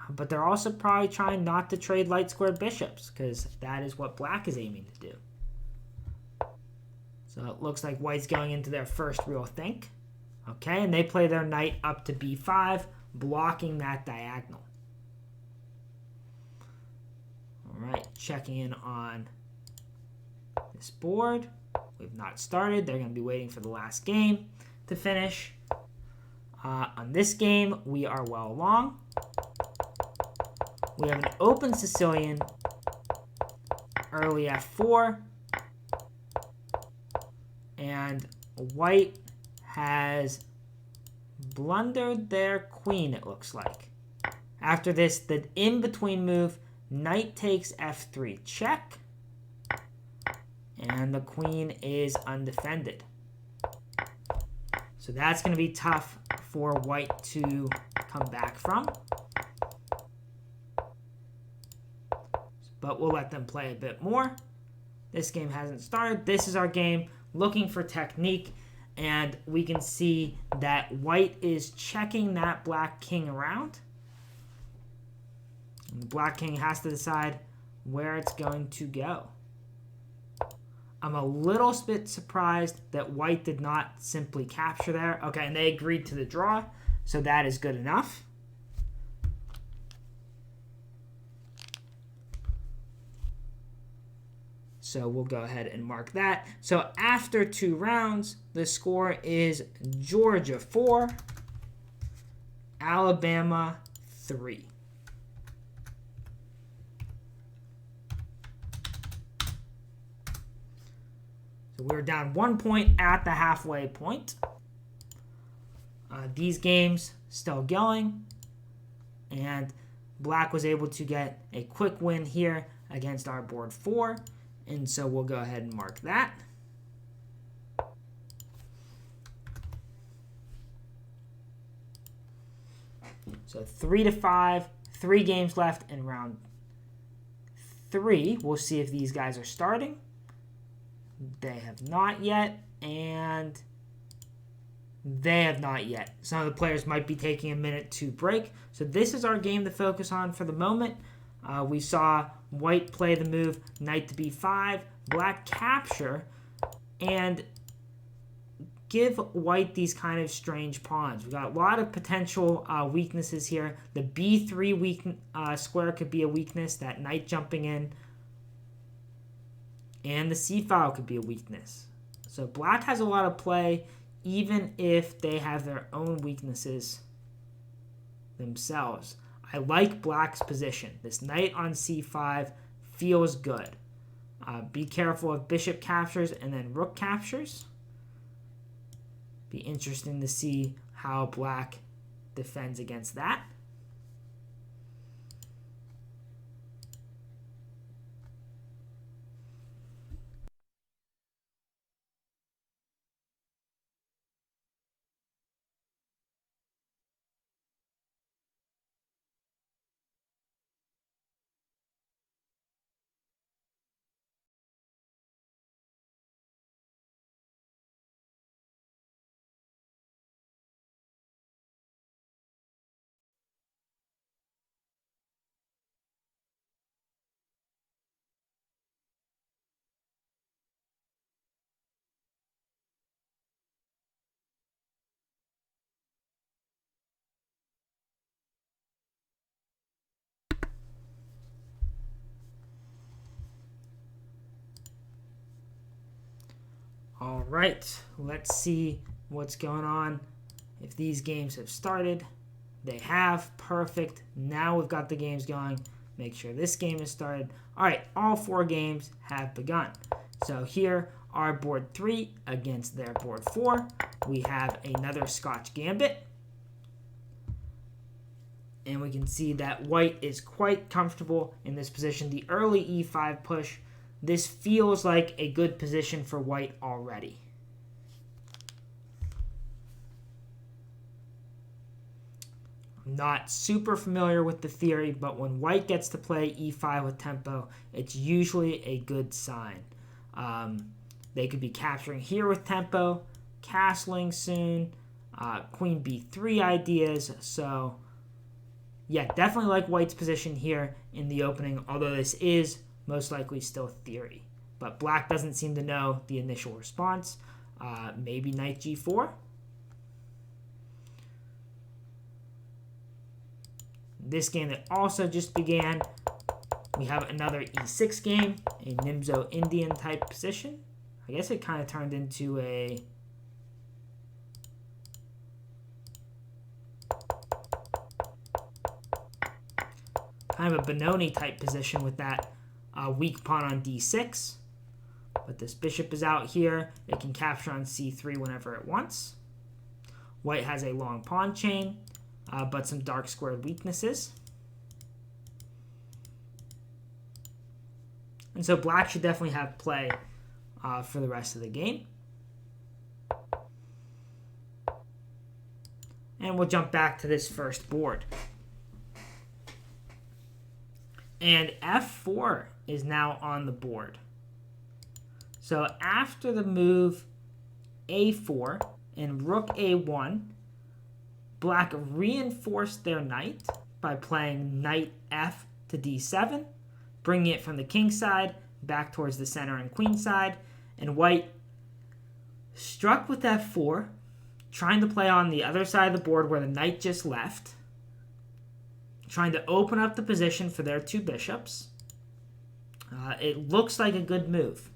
But they're also probably trying not to trade light squared bishops because that is what black is aiming to do. So it looks like white's going into their first real think. Okay, and they play their knight up to b5, blocking that diagonal. All right, checking in on this board. We've not started. They're going to be waiting for the last game to finish. On this game, we are well along. We have an open Sicilian, early f4, and white has blundered their queen, it looks like. After this, the in-between move, knight takes f3 check, and the queen is undefended. So that's going to be tough for white to come back from. But we'll let them play a bit more. This game hasn't started. This is our game, looking for technique. And we can see that white is checking that black king around. And the black king has to decide where it's going to go. I'm a little bit surprised that white did not simply capture there. Okay, and they agreed to the draw, so that is good enough. So we'll go ahead and mark that. So after 2 rounds, the score is Georgia 4, Alabama 3. So we're down 1 point at the halfway point. These games still going. And black was able to get a quick win here against our board 4. And so we'll go ahead and mark that. So 3-5, 3 games left in round 3. We'll see if these guys are starting. They have not yet, and they have not yet. Some of the players might be taking a minute to break. So this is our game to focus on for the moment. We saw white play the move knight to b5, black capture, and give white these kind of strange pawns. We've got a lot of potential weaknesses here. The b3 square could be a weakness, that knight jumping in, and the c file could be a weakness. So black has a lot of play, even if they have their own weaknesses themselves. I like black's position. This knight on c5 feels good. Be careful if bishop captures and then rook captures. Be interesting to see how black defends against that. All right, let's see what's going on. If these games have started, they have. Perfect. Now we've got the games going. Make sure this game is started. All right, all 4 games have begun. So here, our board 3 against their board 4. We have another Scotch Gambit. And we can see that white is quite comfortable in this position. The early e5 push. This feels like a good position for white already. I'm not super familiar with the theory, but when white gets to play e5 with tempo, it's usually a good sign. They could be capturing here with tempo, castling soon, queen b3 ideas. So yeah, definitely like white's position here in the opening, although this is most likely still theory. But black doesn't seem to know the initial response. Maybe knight g4. This game that also just began, we have another e6 game, a Nimzo Indian type position. I guess it kind of turned into a kind of a Benoni type position with that weak pawn on d6. But this bishop is out here. It can capture on c3 whenever it wants. White has a long pawn chain, but some dark squared weaknesses. And so black should definitely have play for the rest of the game. And we'll jump back to this first board. And f4 is now on the board. So after the move a4 and rook a1, black reinforced their knight by playing knight f to d7, bringing it from the king side back towards the center and queen side. And white struck with f4, trying to play on the other side of the board where the knight just left, trying to open up the position for their two bishops. It looks like a good move.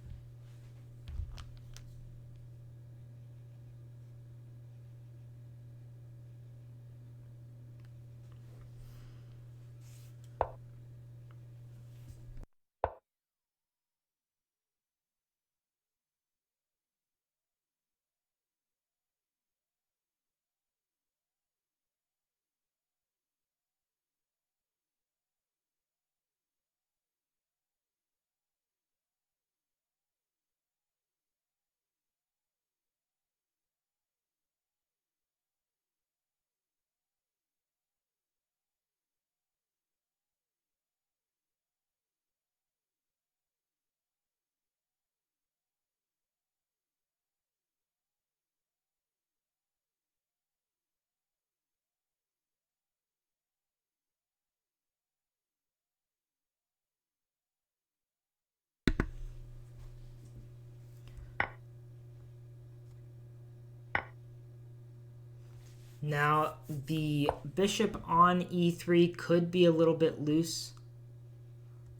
Now, the bishop on e3 could be a little bit loose,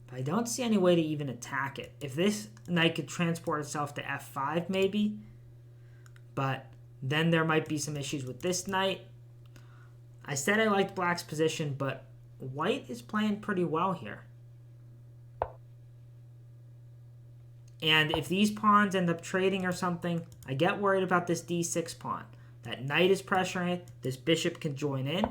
but I don't see any way to even attack it. If this knight could transport itself to f5 maybe, but then there might be some issues with this knight. I said I liked black's position, but white is playing pretty well here. And if these pawns end up trading or something, I get worried about this d6 pawn. That knight is pressuring it. This bishop can join in.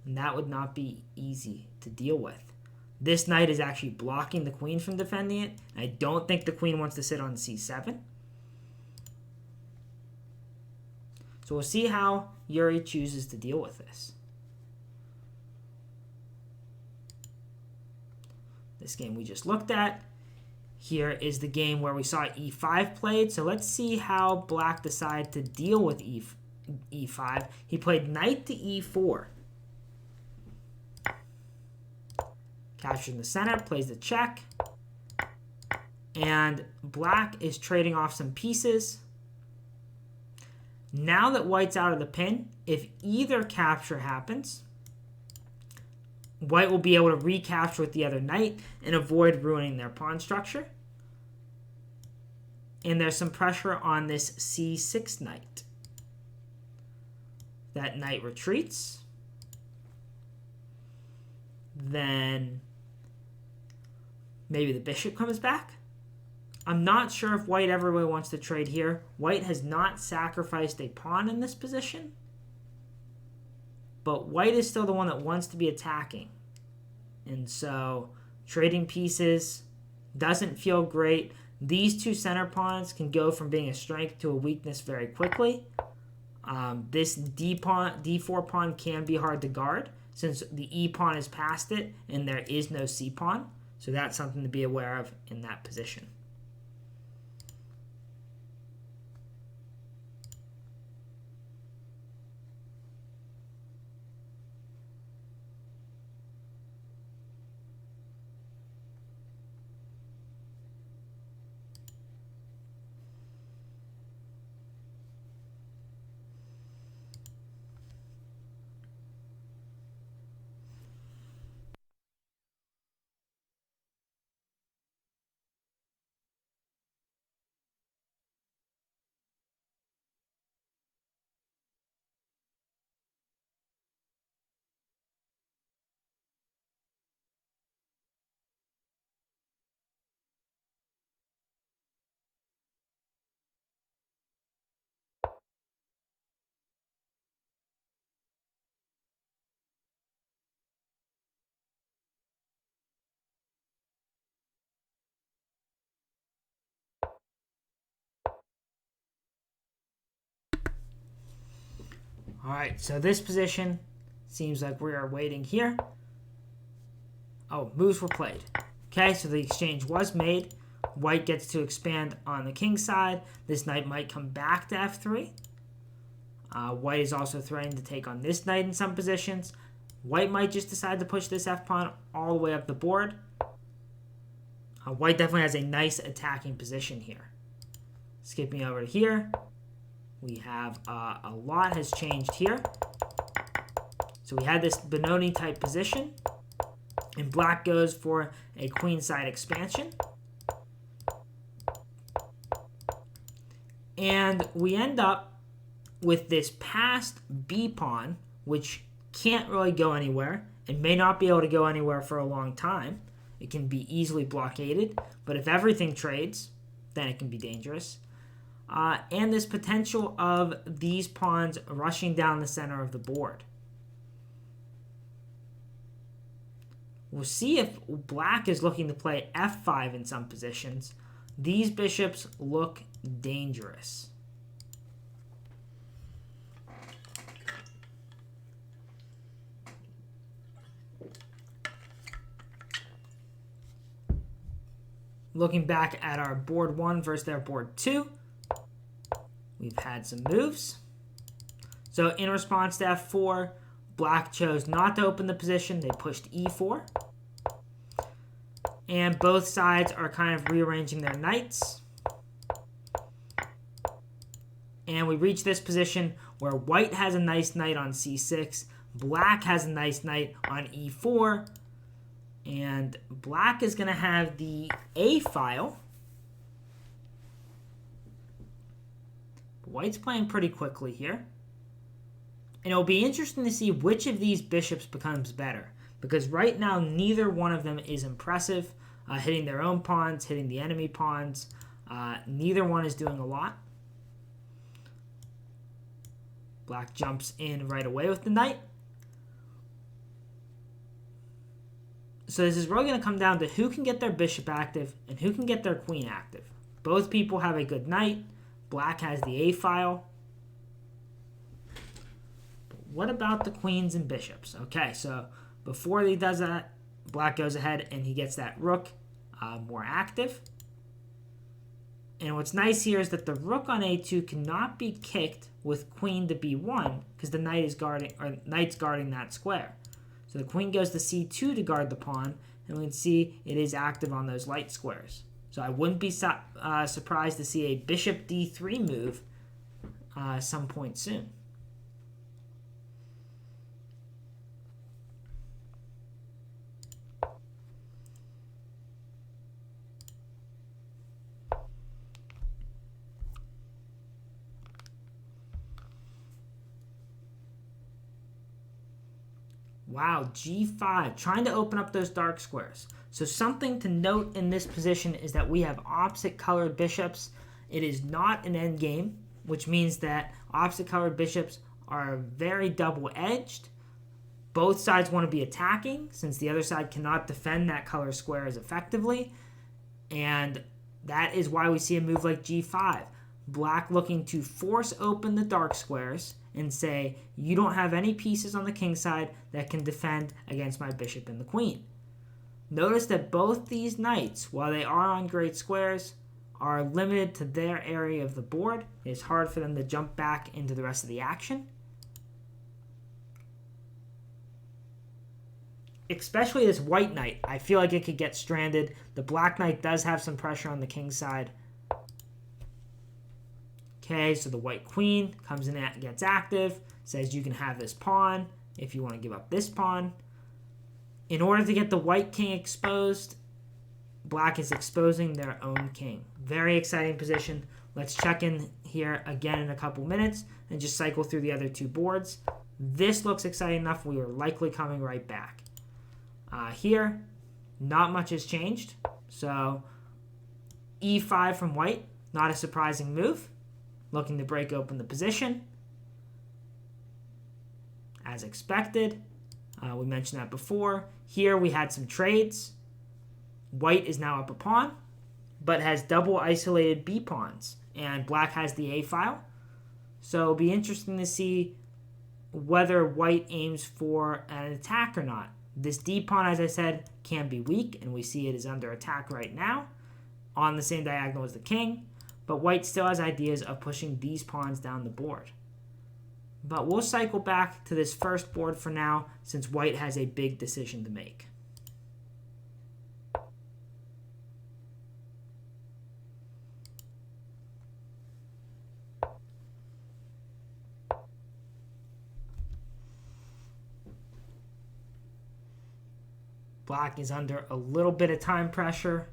And that would not be easy to deal with. This knight is actually blocking the queen from defending it. I don't think the queen wants to sit on c7. So we'll see how Yuri chooses to deal with this. This game we just looked at. Here is the game where we saw e5 played. So let's see how black decided to deal with e5. He played knight to e4. Captures in the center, plays the check. And black is trading off some pieces. Now that white's out of the pin, if either capture happens, white will be able to recapture with the other knight and avoid ruining their pawn structure. And there's some pressure on this c6 knight. That knight retreats. Then maybe the bishop comes back. I'm not sure if white ever really wants to trade here. White has not sacrificed a pawn in this position. But white is still the one that wants to be attacking. And so trading pieces doesn't feel great. These two center pawns can go from being a strength to a weakness very quickly. This d4 pawn can be hard to guard since the e pawn is past it and there is no c pawn. So that's something to be aware of in that position. All right, so this position seems like we are waiting here. Oh, moves were played. Okay, so the exchange was made. White gets to expand on the king side. This knight might come back to f3. White is also threatening to take on this knight in some positions. White might just decide to push this f-pawn all the way up the board. White definitely has a nice attacking position here. Skipping over to here, we have a lot has changed here. So we had this Benoni type position, and black goes for a queenside expansion. And we end up with this passed b pawn, which can't really go anywhere and may not be able to go anywhere for a long time. It can be easily blockaded, but if everything trades, then it can be dangerous. And this potential of these pawns rushing down the center of the board. We'll see if black is looking to play f5 in some positions. These bishops look dangerous. Looking back at our board 1 versus their board 2, we've had some moves. So in response to f4, black chose not to open the position. They pushed e4. And both sides are kind of rearranging their knights. And we reach this position where white has a nice knight on c6, black has a nice knight on e4, and black is going to have the a file. White's playing pretty quickly here. And it'll be interesting to see which of these bishops becomes better, because right now neither one of them is impressive, hitting their own pawns, hitting the enemy pawns. Neither one is doing a lot. Black jumps in right away with the knight. So this is really going to come down to who can get their bishop active and who can get their queen active. Both people have a good knight. Black has the a file. But what about the queens and bishops? Okay, so before he does that, black goes ahead and he gets that rook more active. And what's nice here is that the rook on a2 cannot be kicked with queen to b1 because the knight is guarding, or knight's guarding that square. So the queen goes to c2 to guard the pawn, and we can see it is active on those light squares. So I wouldn't be surprised to see a bishop d3 move some point soon. Wow, g5, trying to open up those dark squares. So something to note in this position is that we have opposite colored bishops. It is not an endgame, which means that opposite colored bishops are very double-edged. Both sides want to be attacking, since the other side cannot defend that color square as effectively. And that is why we see a move like g5. Black looking to force open the dark squares and say, you don't have any pieces on the king side that can defend against my bishop and the queen. Notice that both these knights, while they are on great squares, are limited to their area of the board. It's hard for them to jump back into the rest of the action. Especially this white knight, I feel like it could get stranded. The black knight does have some pressure on the king side. Okay, so the white queen comes in and gets active, says you can have this pawn if you want to give up this pawn. In order to get the white king exposed, black is exposing their own king. Very exciting position. Let's check in here again in a couple minutes and just cycle through the other two boards. This looks exciting enough. We are likely coming right back. Here, not much has changed. So e5 from white, not a surprising move. Looking to break open the position. As expected. We mentioned that before. Here we had some trades. White is now up a pawn, but has double isolated b pawns. And black has the a file. So it'll be interesting to see whether white aims for an attack or not. This d pawn, as I said, can be weak, and we see it is under attack right now on the same diagonal as the king, but white still has ideas of pushing these pawns down the board. But we'll cycle back to this first board for now, since white has a big decision to make. Black is under a little bit of time pressure.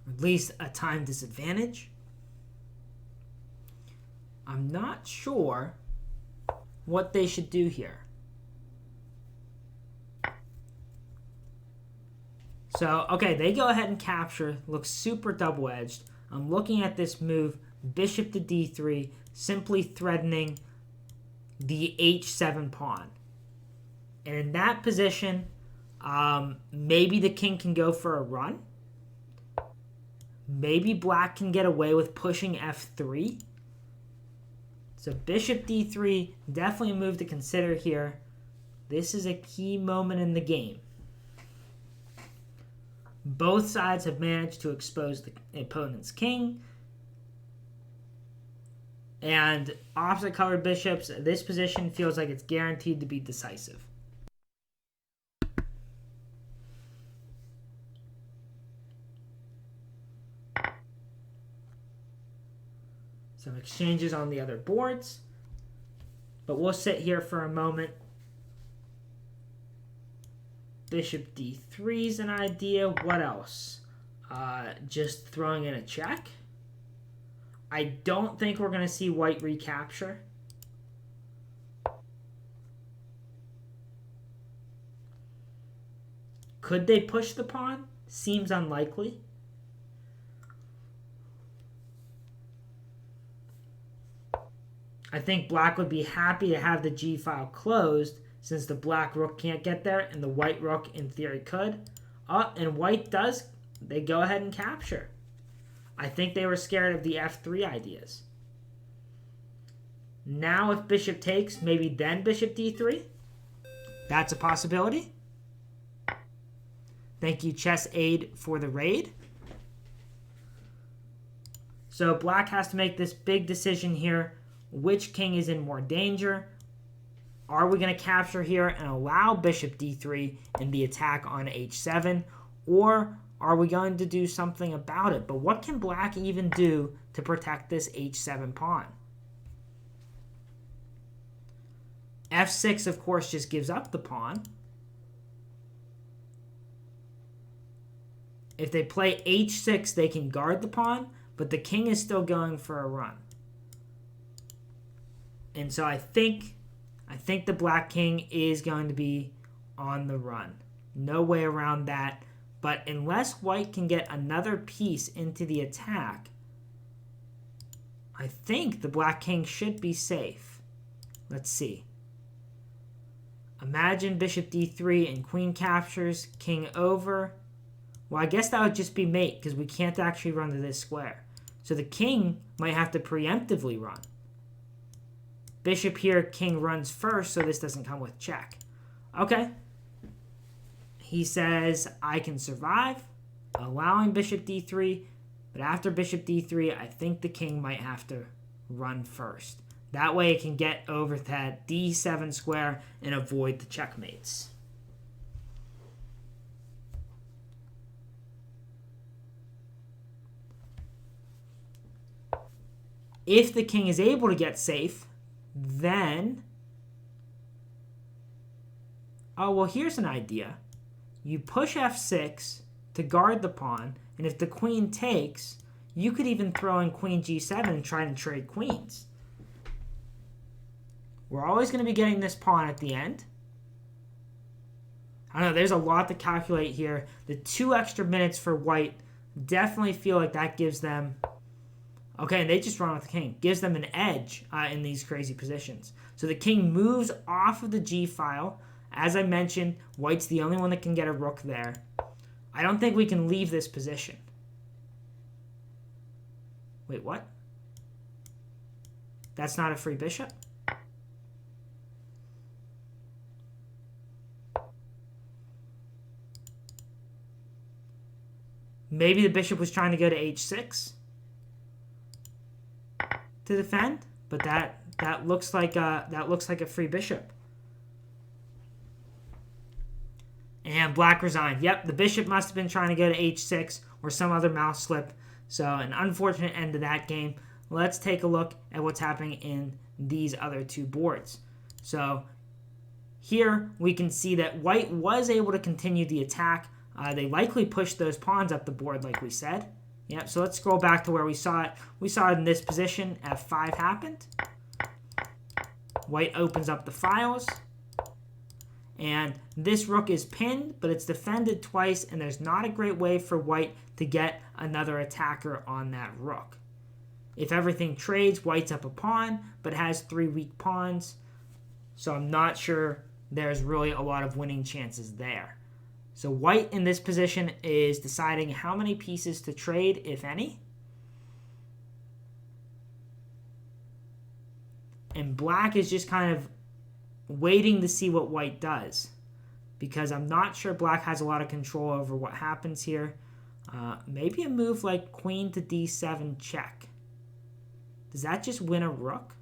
At least a time disadvantage. I'm not sure what they should do here. So, okay, they go ahead and capture. Looks super double-edged. I'm looking at this move, bishop to d3, simply threatening the h7 pawn. And in that position, maybe the king can go for a run. Maybe black can get away with pushing f3. So bishop d3, definitely a move to consider here. This is a key moment in the game. Both sides have managed to expose the opponent's king. And opposite colored bishops, this position feels like it's guaranteed to be decisive. Some exchanges on the other boards. But we'll sit here for a moment. Bishop d3 is an idea. What else? Just throwing in a check. I don't think we're going to see white recapture. Could they push the pawn? Seems unlikely. I think black would be happy to have the g-file closed, since the black rook can't get there and the white rook in theory could. And white does. They go ahead and capture. I think they were scared of the f3 ideas. Now if bishop takes, maybe then bishop d3. That's a possibility. Thank you, Chess Aid, for the raid. So black has to make this big decision here. Which king is in more danger? Are we going to capture here and allow bishop d3 in the attack on h7? Or are we going to do something about it? But what can black even do to protect this h7 pawn? f6, of course, just gives up the pawn. If they play h6, they can guard the pawn, but the king is still going for a run. And so I think the black king is going to be on the run. No way around that. But unless white can get another piece into the attack, I think the black king should be safe. Let's see. Imagine bishop d3 and queen captures, king over. Well, I guess that would just be mate because we can't actually run to this square. So the king might have to preemptively run. Bishop here, king runs first, so this doesn't come with check. Okay. He says, I can survive, allowing bishop d3, but after bishop d3, I think the king might have to run first. That way it can get over that d7 square and avoid the checkmates. If the king is able to get safe, then, oh, well, here's an idea. You push f6 to guard the pawn, and if the queen takes, you could even throw in queen g7 and try to trade queens. We're always going to be getting this pawn at the end. I don't know, there's a lot to calculate here. The 2 extra minutes for white definitely feel like that gives them Okay, and they just run with the king. Gives them an edge in these crazy positions. So the king moves off of the g file. As I mentioned, white's the only one that can get a rook there. I don't think we can leave this position. Wait, what? That's not a free bishop? Maybe the bishop was trying to go to h6 to defend, but that looks like a free bishop. And black resigned. Yep, the bishop must have been trying to go to h6 or some other mouse slip. So an unfortunate end to that game. Let's take a look at what's happening in these other two boards. So here we can see that white was able to continue the attack. They likely pushed those pawns up the board like we said. Yep, so let's scroll back to where we saw it. We saw it in this position. F5 happened. White opens up the files. And this rook is pinned, but it's defended twice, and there's not a great way for white to get another attacker on that rook. If everything trades, white's up a pawn, but has 3 weak pawns. So I'm not sure there's really a lot of winning chances there. So white in this position is deciding how many pieces to trade, if any. And black is just kind of waiting to see what white does, because I'm not sure black has a lot of control over what happens here. Maybe a move like queen to d7 check. Does that just win a rook?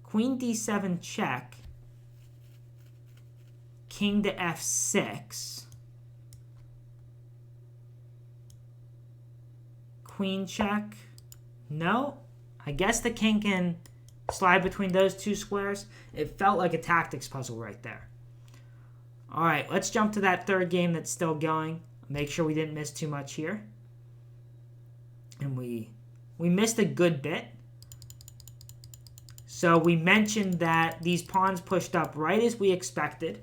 Queen d7 check. King to f6. Queen check. No. I guess the king can slide between those two squares. It felt like a tactics puzzle right there. All right, let's jump to that third game that's still going. Make sure we didn't miss too much here. And we missed a good bit. So we mentioned that these pawns pushed up right as we expected.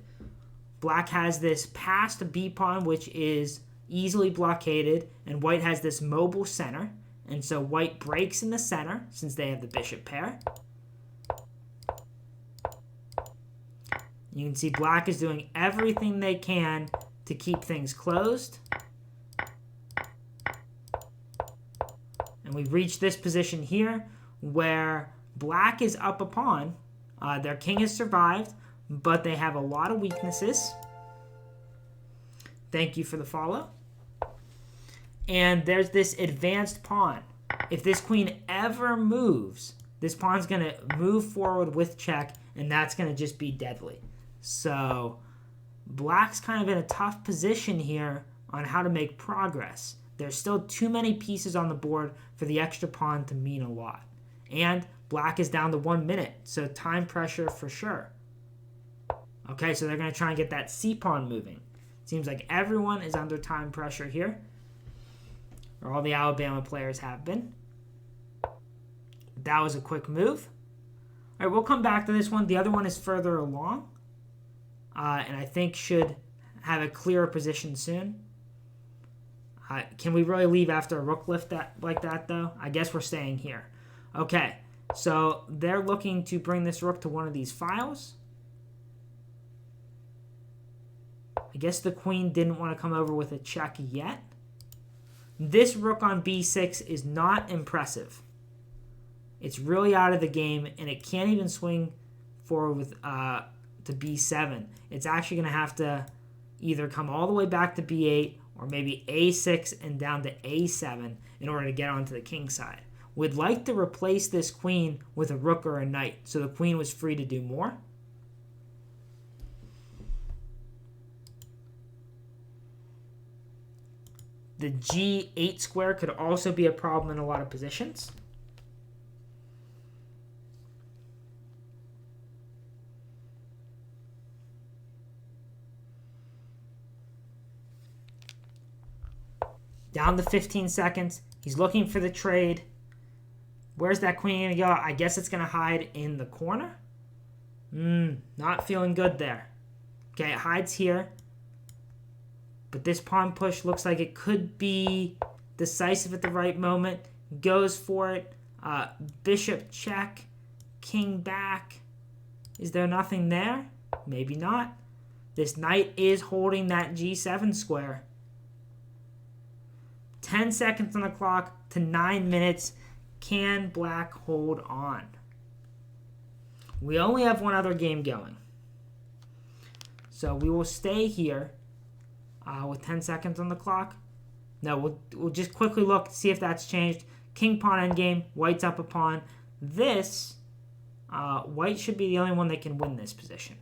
Black has this passed b pawn, which is easily blockaded, and white has this mobile center. And so white breaks in the center since they have the bishop pair. You can see black is doing everything they can to keep things closed. And we've reached this position here where black is up a pawn. Their king has survived, but they have a lot of weaknesses. Thank you for the follow. And there's this advanced pawn. If this queen ever moves, this pawn's going to move forward with check, and that's going to just be deadly. So black's kind of in a tough position here on how to make progress. There's still too many pieces on the board for the extra pawn to mean a lot. And black is down to 1 minute, so time pressure for sure. Okay, so they're going to try and get that c-pawn moving. Seems like everyone is under time pressure here. Or all the Alabama players have been. That was a quick move. All right, we'll come back to this one. The other one is further along. And I think should have a clearer position soon. Can we really leave after a rook lift like that, though? I guess we're staying here. Okay, so they're looking to bring this rook to one of these files. I guess the queen didn't want to come over with a check yet. This rook on b6 is not impressive. It's really out of the game, and it can't even swing forward with to b7. It's actually going to have to either come all the way back to b8 or maybe a6 and down to a7 in order to get onto the king side. We'd like to replace this queen with a rook or a knight, so the queen was free to do more. The g8 square could also be a problem in a lot of positions. Down to 15 seconds. He's looking for the trade. Where's that queen going to go? I guess it's going to hide in the corner. Not feeling good there. Okay, it hides here. But this pawn push looks like it could be decisive at the right moment, goes for it. Bishop check, king back. Is there nothing there? Maybe not. This knight is holding that g7 square. 10 seconds on the clock to 9 minutes. Can black hold on? We only have one other game going. So we will stay here with 10 seconds on the clock. No, we'll just quickly look to see if that's changed. King pawn endgame, white's up a pawn. This, white should be the only one that can win this position.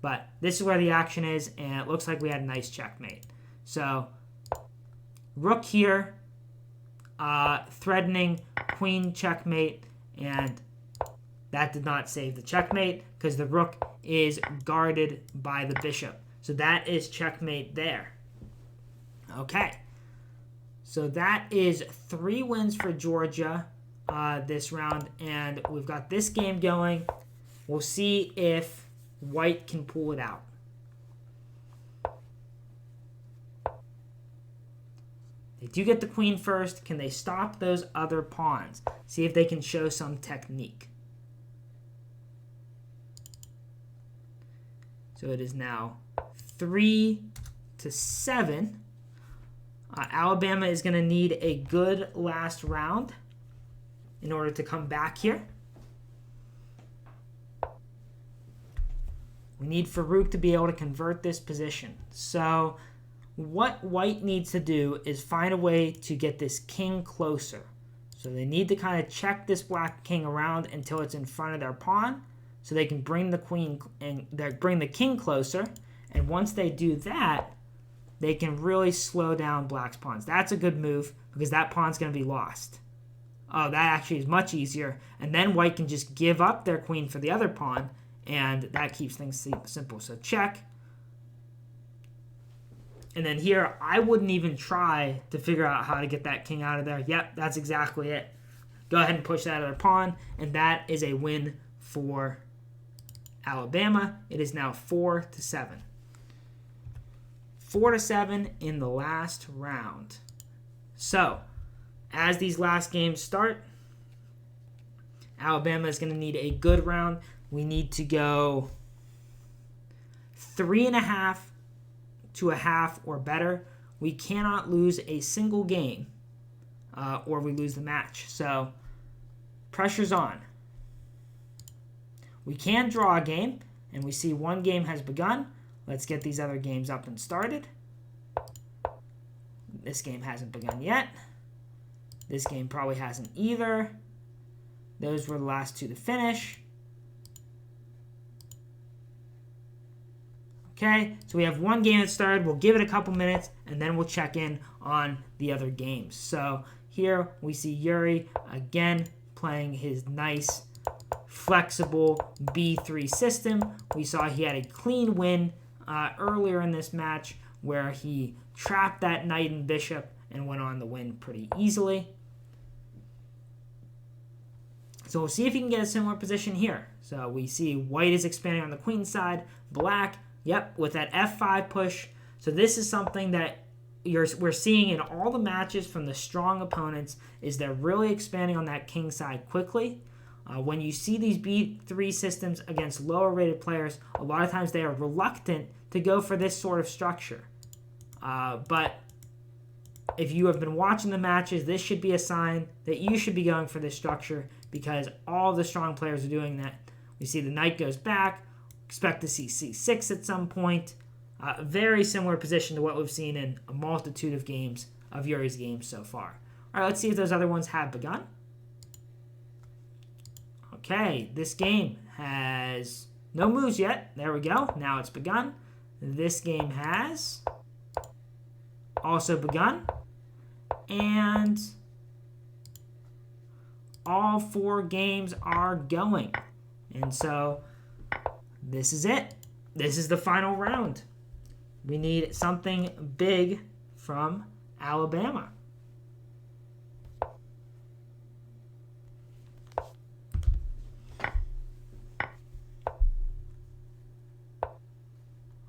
But this is where the action is, and it looks like we had a nice checkmate. So, rook here, threatening, queen checkmate, and that did not save the checkmate because the rook is guarded by the bishop. So that is checkmate there. Okay. So that is 3 wins for Georgia this round, and we've got this game going. We'll see if white can pull it out. They do get the queen first. Can they stop those other pawns? See if they can show some technique. So it is now 3-7. Alabama is going to need a good last round in order to come back here. We need Farouk to be able to convert this position. So what white needs to do is find a way to get this king closer. So they need to kind of check this black king around until it's in front of their pawn, so they can bring the queen and bring the king closer. And once they do that, they can really slow down black's pawns. That's a good move because that pawn's going to be lost. Oh, that actually is much easier. And then white can just give up their queen for the other pawn, and that keeps things simple. So check. And then here, I wouldn't even try to figure out how to get that king out of there. Yep, that's exactly it. Go ahead and push that other pawn, and that is a win for Alabama. It is now 4-7. 4-7 in the last round. So, as these last games start, Alabama is going to need a good round. We need to go 3.5 to a half or better. We cannot lose a single game or we lose the match. So, pressure's on. We can draw a game, and we see one game has begun. Let's get these other games up and started. This game hasn't begun yet. This game probably hasn't either. Those were the last two to finish. Okay, so we have one game that started. We'll give it a couple minutes, and then we'll check in on the other games. So here we see Yuri again playing his nice, flexible B3 system. We saw he had a clean win earlier in this match where he trapped that knight and bishop and went on to win pretty easily. So we'll see if he can get a similar position here. So we see white is expanding on the queen side, black, yep, with that F5 push. So this is something that we're seeing in all the matches from the strong opponents, is they're really expanding on that king side quickly. When you see these B3 systems against lower rated players, a lot of times they are reluctant to go for this sort of structure. But if you have been watching the matches, this should be a sign that you should be going for this structure because all the strong players are doing that. We see the knight goes back. Expect to see c6 at some point. Very similar position to what we've seen in a multitude of games, of Yuri's games so far. All right, let's see if those other ones have begun. Okay, this game has no moves yet. There we go. Now it's begun. This game has also begun. And all 4 games are going. And so this is it. This is the final round. We need something big from Alabama.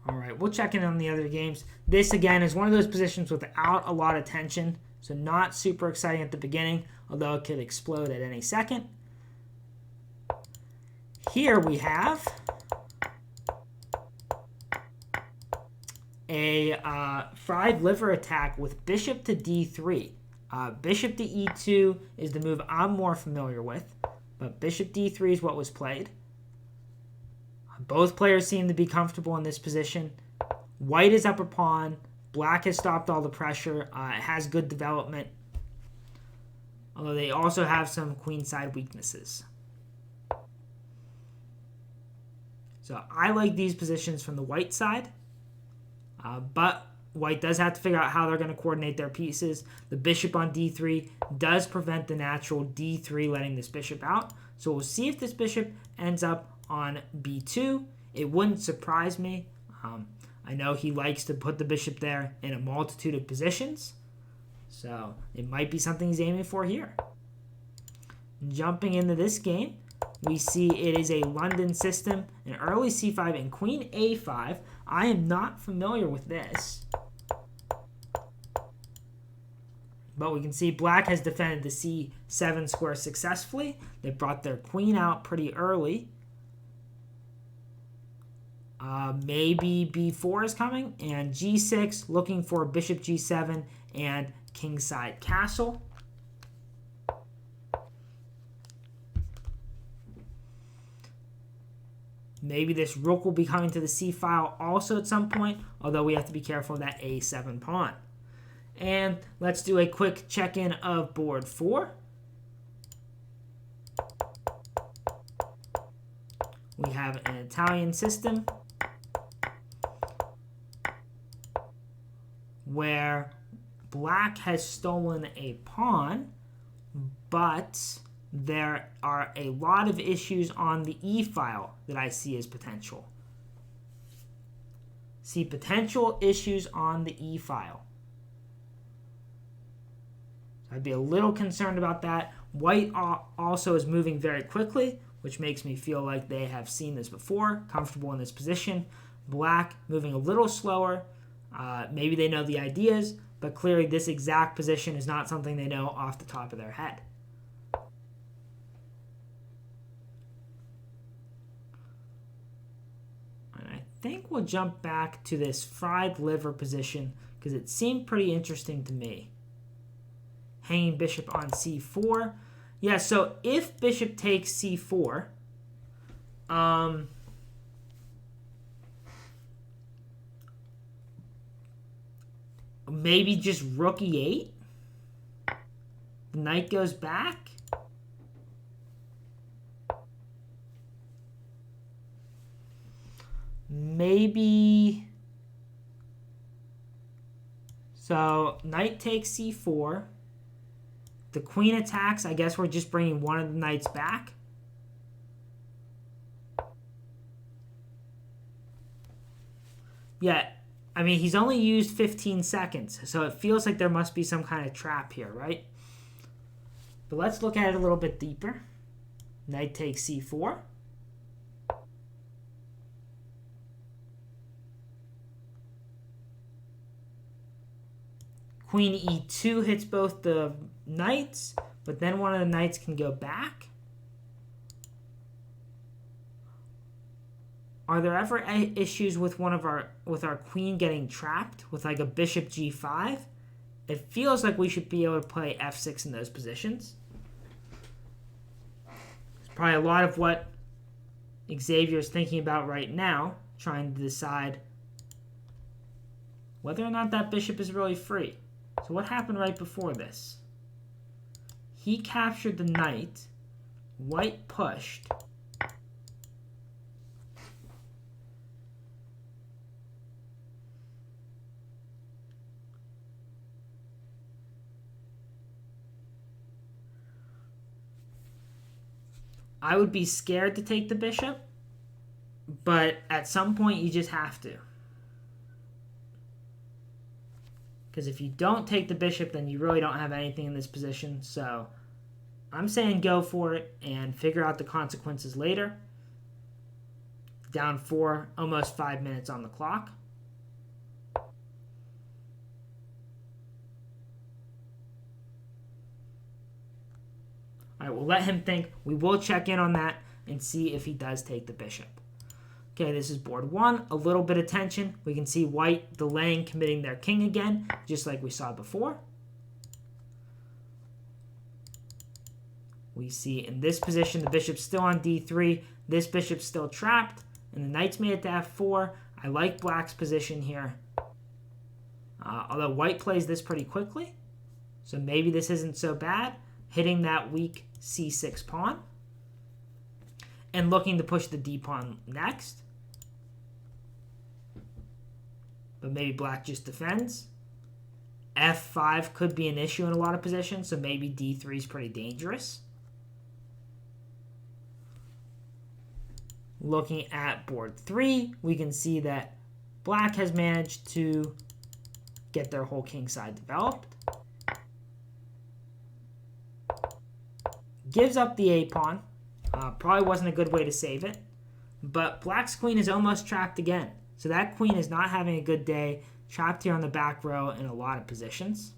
All right, we'll check in on the other games. This, again, is one of those positions without a lot of tension. So not super exciting at the beginning, although it could explode at any second. Here we have a fried liver attack with bishop to d3. Bishop to e2 is the move I'm more familiar with, but bishop d3 is what was played. Both players seem to be comfortable in this position. White is up a pawn. Black has stopped all the pressure. It has good development, although they also have some queenside weaknesses. So I like these positions from the white side, but white does have to figure out how they're going to coordinate their pieces. The bishop on d3 does prevent the natural d3 letting this bishop out. So we'll see if this bishop ends up on b2. It wouldn't surprise me. I know he likes to put the bishop there in a multitude of positions. So it might be something he's aiming for here. Jumping into this game, we see it is a London system, an early c5 and queen a5. I am not familiar with this. But we can see black has defended the c7 square successfully. They brought their queen out pretty early. Maybe b4 is coming, and g6 looking for bishop g7 and kingside castle. Maybe this rook will be coming to the c file also at some point, although we have to be careful of that a7 pawn. And let's do a quick check-in of board 4. We have an Italian system where black has stolen a pawn, but there are a lot of issues on the e-file that I see as potential. See potential issues on the e-file. I'd be a little concerned about that. White also is moving very quickly, which makes me feel like they have seen this before, comfortable in this position. Black moving a little slower. Maybe they know the ideas, but clearly this exact position is not something they know off the top of their head. And I think we'll jump back to this fried liver position because it seemed pretty interesting to me. Hanging bishop on c4. Yeah, so if bishop takes c4, maybe just rook e8. The knight goes back. Maybe. So knight takes c4. The queen attacks. I guess we're just bringing one of the knights back. Yeah, I mean, he's only used 15 seconds, so it feels like there must be some kind of trap here, right? But let's look at it a little bit deeper. Knight takes c4. Queen e2 hits both the knights, but then one of the knights can go back. Are there ever issues with our queen getting trapped with like a bishop g5? It feels like we should be able to play f6 in those positions. It's probably a lot of what Xavier is thinking about right now, trying to decide whether or not that bishop is really free. So what happened right before this? He captured the knight. White pushed. I would be scared to take the bishop, but at some point you just have to. Because if you don't take the bishop, then you really don't have anything in this position. So I'm saying go for it and figure out the consequences later. Down 4, almost 5 minutes on the clock. All right, we'll let him think. We will check in on that and see if he does take the bishop. Okay, this is board 1. A little bit of tension. We can see white delaying committing their king again, just like we saw before. We see in this position the bishop's still on d3. This bishop's still trapped, and the knight's made it to f4. I like black's position here. Although white plays this pretty quickly, so maybe this isn't so bad. Hitting that weak c6 pawn and looking to push the d pawn next. But maybe black just defends. f5 could be an issue in a lot of positions, so maybe d3 is pretty dangerous. Looking at board 3, we can see that black has managed to get their whole king side developed. Gives up the a pawn. Probably wasn't a good way to save it. But black's queen is almost trapped again. So that queen is not having a good day. Trapped here on the back row in a lot of positions.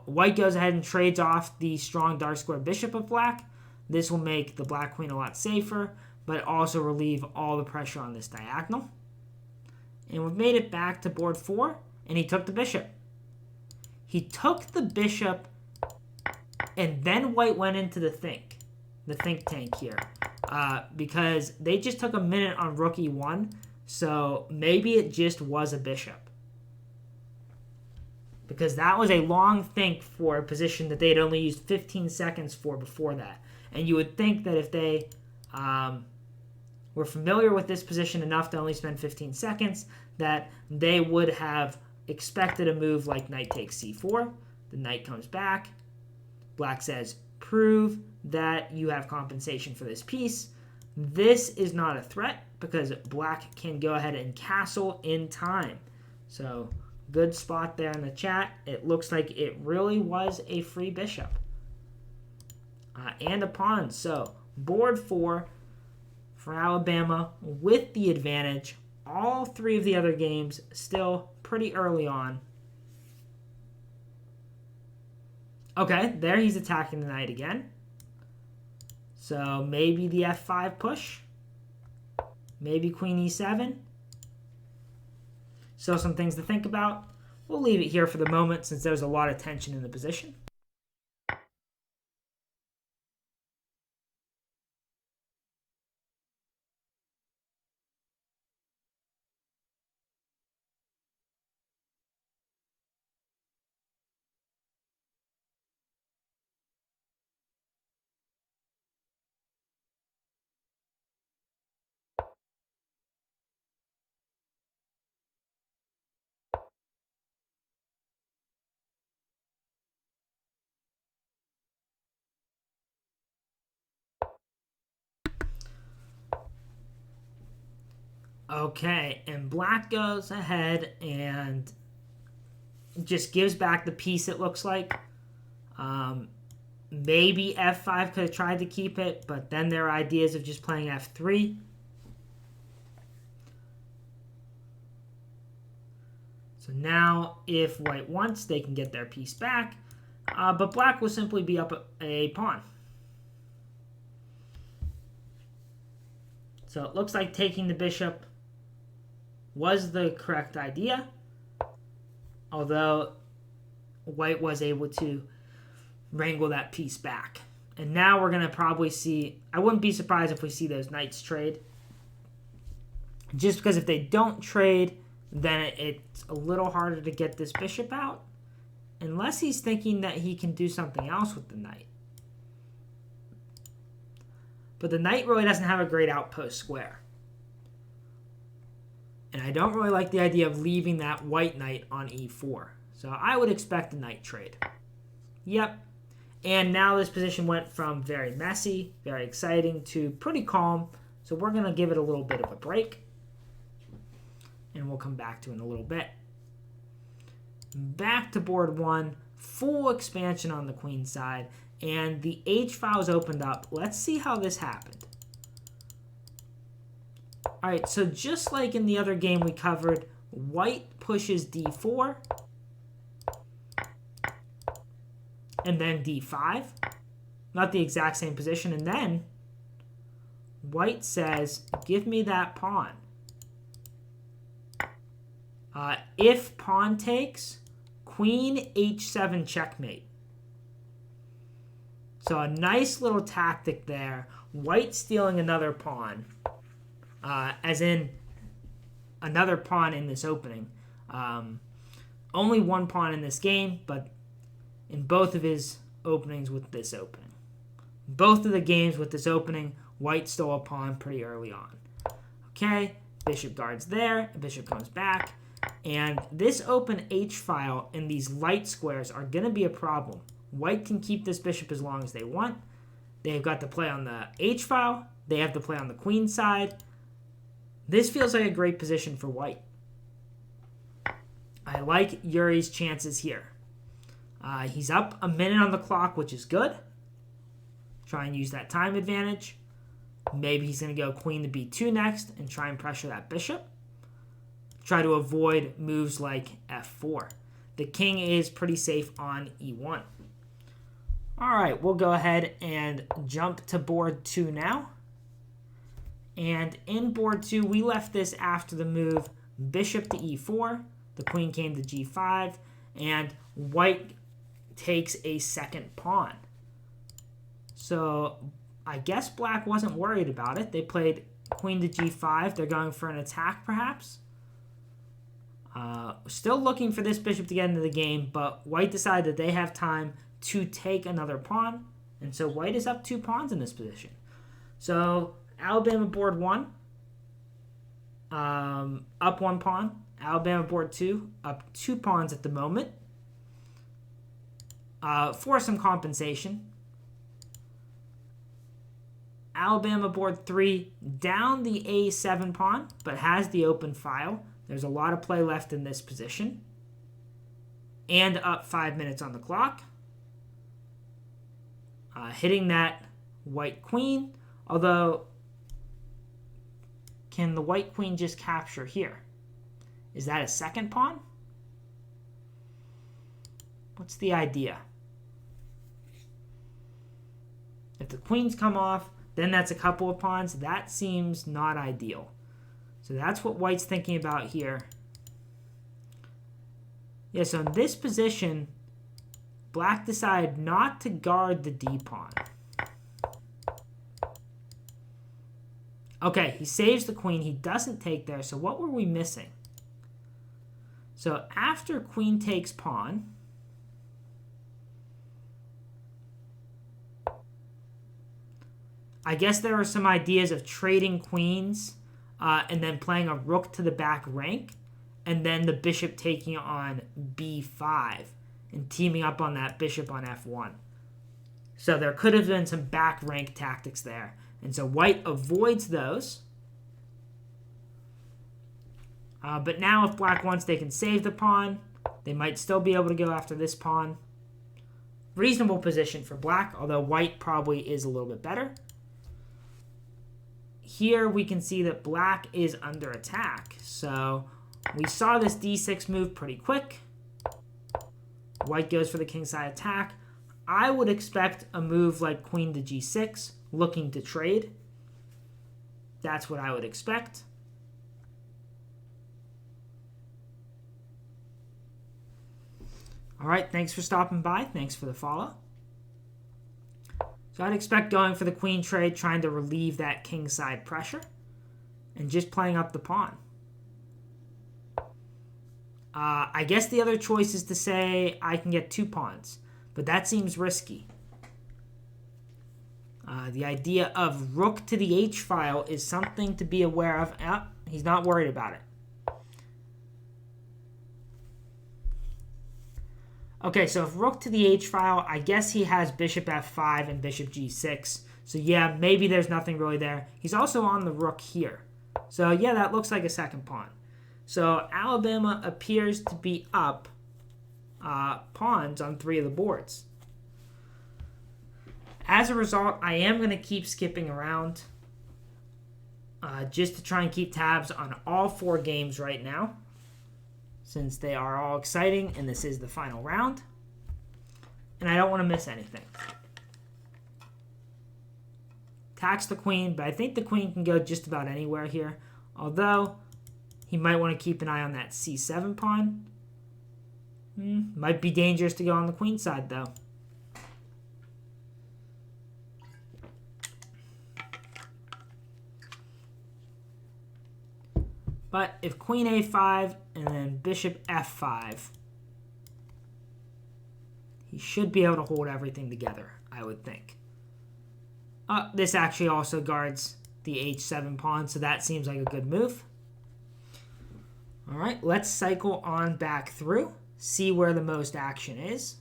White goes ahead and trades off the strong dark square bishop of black. This will make the black queen a lot safer, but also relieve all the pressure on this diagonal. And we've made it back to board 4, and he took the bishop. He took the bishop, and then white went into the think tank here, because they just took a minute on rook e1, so maybe it just was a bishop. Because that was a long think for a position that they had only used 15 seconds for before that. And you would think that if they were familiar with this position enough to only spend 15 seconds, that they would have expected a move like knight takes c4. The knight comes back. Black says, prove that you have compensation for this piece. This is not a threat because black can go ahead and castle in time. So good spot there in the chat. It looks like it really was a free bishop. And a pawn. So board 4 for Alabama with the advantage. All 3 of the other games still pretty early on. Okay, there he's attacking the knight again. So maybe the f5 push. Maybe queen e7. Still some things to think about. We'll leave it here for the moment since there's a lot of tension in the position. Okay, and black goes ahead and just gives back the piece, it looks like. Maybe f5 could have tried to keep it, but then there are ideas of just playing f3. So now, if white wants, they can get their piece back. But black will simply be up a pawn. So it looks like taking the bishop was the correct idea, although white was able to wrangle that piece back. And now we're going to probably see, I wouldn't be surprised if we see those knights trade. Just because if they don't trade, then it's a little harder to get this bishop out, unless he's thinking that he can do something else with the knight. But the knight really doesn't have a great outpost square. And I don't really like the idea of leaving that white knight on e4. So I would expect a knight trade. Yep. And now this position went from very messy, very exciting, to pretty calm. So we're going to give it a little bit of a break. And we'll come back to it in a little bit. Back to board 1. Full expansion on the queen side. And the h-file is opened up. Let's see how this happened. All right, so just like in the other game we covered, white pushes d4. and then d5. Not the exact same position. And then white says, give me that pawn. If pawn takes, queen h7 checkmate. So a nice little tactic there. White stealing another pawn, as in another pawn in this opening. Only one pawn in this game, but in both of his openings with this opening. Both of the games with this opening, white stole a pawn pretty early on. Okay, bishop guards there, bishop comes back, and this open h-file and these light squares are going to be a problem. White can keep this bishop as long as they want. They've got to play on the h-file. They have to play on the queen side. This feels like a great position for white. I like Yuri's chances here. He's up a minute on the clock, which is good. Try and use that time advantage. Maybe he's going to go queen to b2 next and try and pressure that bishop. Try to avoid moves like f4. The king is pretty safe on e1. All right, we'll go ahead and jump to board 2 now. And in board 2, we left this after the move bishop to e4. The queen came to g5, and white takes a second pawn. So I guess black wasn't worried about it. They played queen to g5. They're going for an attack, perhaps. Still looking for this bishop to get into the game, but white decided that they have time to take another pawn, and so white is up 2 pawns in this position. So Alabama board 1, up 1 pawn. Alabama board 2, up 2 pawns at the moment. For some compensation. Alabama board 3, down the a7 pawn, but has the open file. There's a lot of play left in this position. And up 5 minutes on the clock. Hitting that white queen, although can the white queen just capture here? Is that a second pawn? What's the idea? If the queens come off, then that's a couple of pawns. That seems not ideal. So that's what white's thinking about here. Yeah, so in this position, black decided not to guard the d pawn. Okay, he saves the queen. He doesn't take there. So what were we missing? So after queen takes pawn, I guess there are some ideas of trading queens and then playing a rook to the back rank, and then the bishop taking on b5 and teaming up on that bishop on f1. So there could have been some back rank tactics there. And so white avoids those. But now if black wants, they can save the pawn. They might still be able to go after this pawn. Reasonable position for black, although white probably is a little bit better. Here we can see that black is under attack. So we saw this d6 move pretty quick. White goes for the kingside attack. I would expect a move like queen to g6, looking to trade. That's what I would expect. All right, thanks for stopping by. Thanks for the follow. So I'd expect going for the queen trade, trying to relieve that kingside pressure, and just playing up the pawn. I guess the other choice is to say I can get 2 pawns, but that seems risky. The idea of rook to the h-file is something to be aware of. He's not worried about it. Okay, so if rook to the h-file, I guess he has bishop f5 and bishop g6. So yeah, maybe there's nothing really there. He's also on the rook here. So yeah, that looks like a second pawn. So Alabama appears to be up pawns on 3 of the boards. As a result, I am going to keep skipping around just to try and keep tabs on all 4 games right now, since they are all exciting and this is the final round. and I don't want to miss anything. Attacks the queen, but I think the queen can go just about anywhere here. Although, he might want to keep an eye on that c7 pawn. Might be dangerous to go on the queen side, though. But if queen a5 and then bishop f5, he should be able to hold everything together, I would think. This actually also guards the h7 pawn, so that seems like a good move. All right, let's cycle on back through, see where the most action is.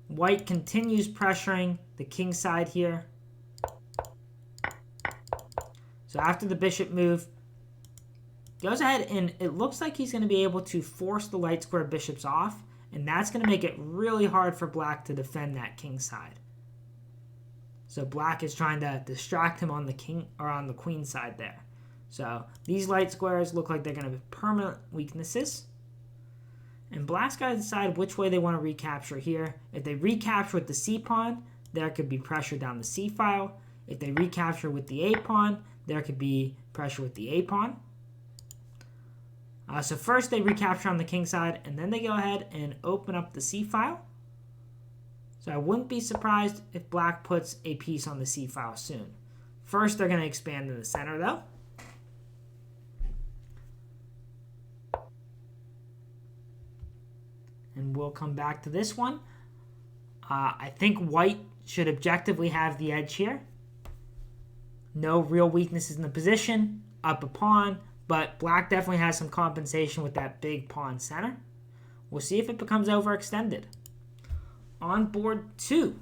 White continues pressuring the king side here. So after the bishop move, goes ahead and it looks like he's going to be able to force the light square bishops off, and that's going to make it really hard for black to defend that king side. So black is trying to distract him on the king or on the queen side there. So these light squares look like they're going to be permanent weaknesses. And black's got to decide which way they want to recapture here. If they recapture with the c pawn, there could be pressure down the c file. If they recapture with the a pawn, there could be pressure with the a pawn. So first they recapture on the king side, and then they go ahead and open up the c file. So I wouldn't be surprised if black puts a piece on the c file soon. First they're going to expand in the center though. And we'll come back to this one. I think white should objectively have the edge here. No real weaknesses in the position, up a pawn, but black definitely has some compensation with that big pawn center. We'll see if it becomes overextended. On board 2,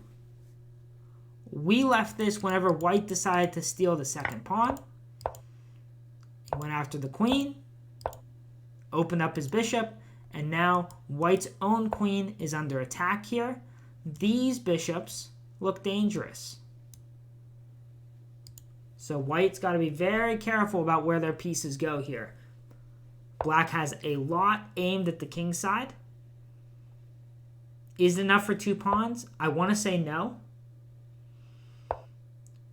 we left this whenever white decided to steal the second pawn. He went after the queen, opened up his bishop, and now white's own queen is under attack here. These bishops look dangerous. So white's got to be very careful about where their pieces go here. Black has a lot aimed at the king side. Is it enough for 2 pawns? I want to say no.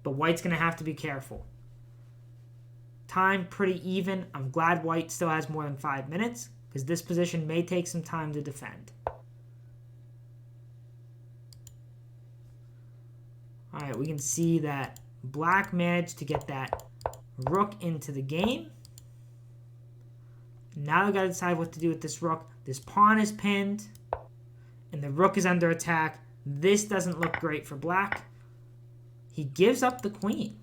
But white's going to have to be careful. Time pretty even. I'm glad white still has more than 5 minutes, because this position may take some time to defend. All right, we can see that black managed to get that rook into the game. Now we got to decide what to do with this rook. This pawn is pinned, and the rook is under attack. This doesn't look great for black. He gives up the queen.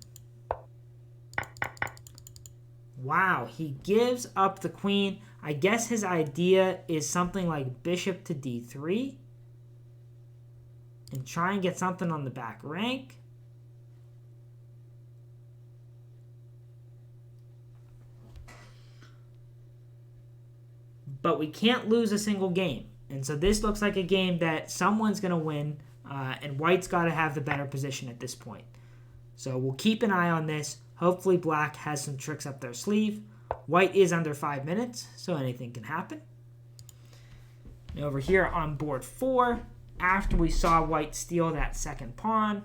Wow, he gives up the queen. I guess his idea is something like bishop to d3 and try and get something on the back rank. But we can't lose a single game. And so this looks like a game that someone's going to win, and white's got to have the better position at this point. So we'll keep an eye on this. Hopefully black has some tricks up their sleeve. White is under 5 minutes, so anything can happen. And over here on board 4, after we saw white steal that second pawn,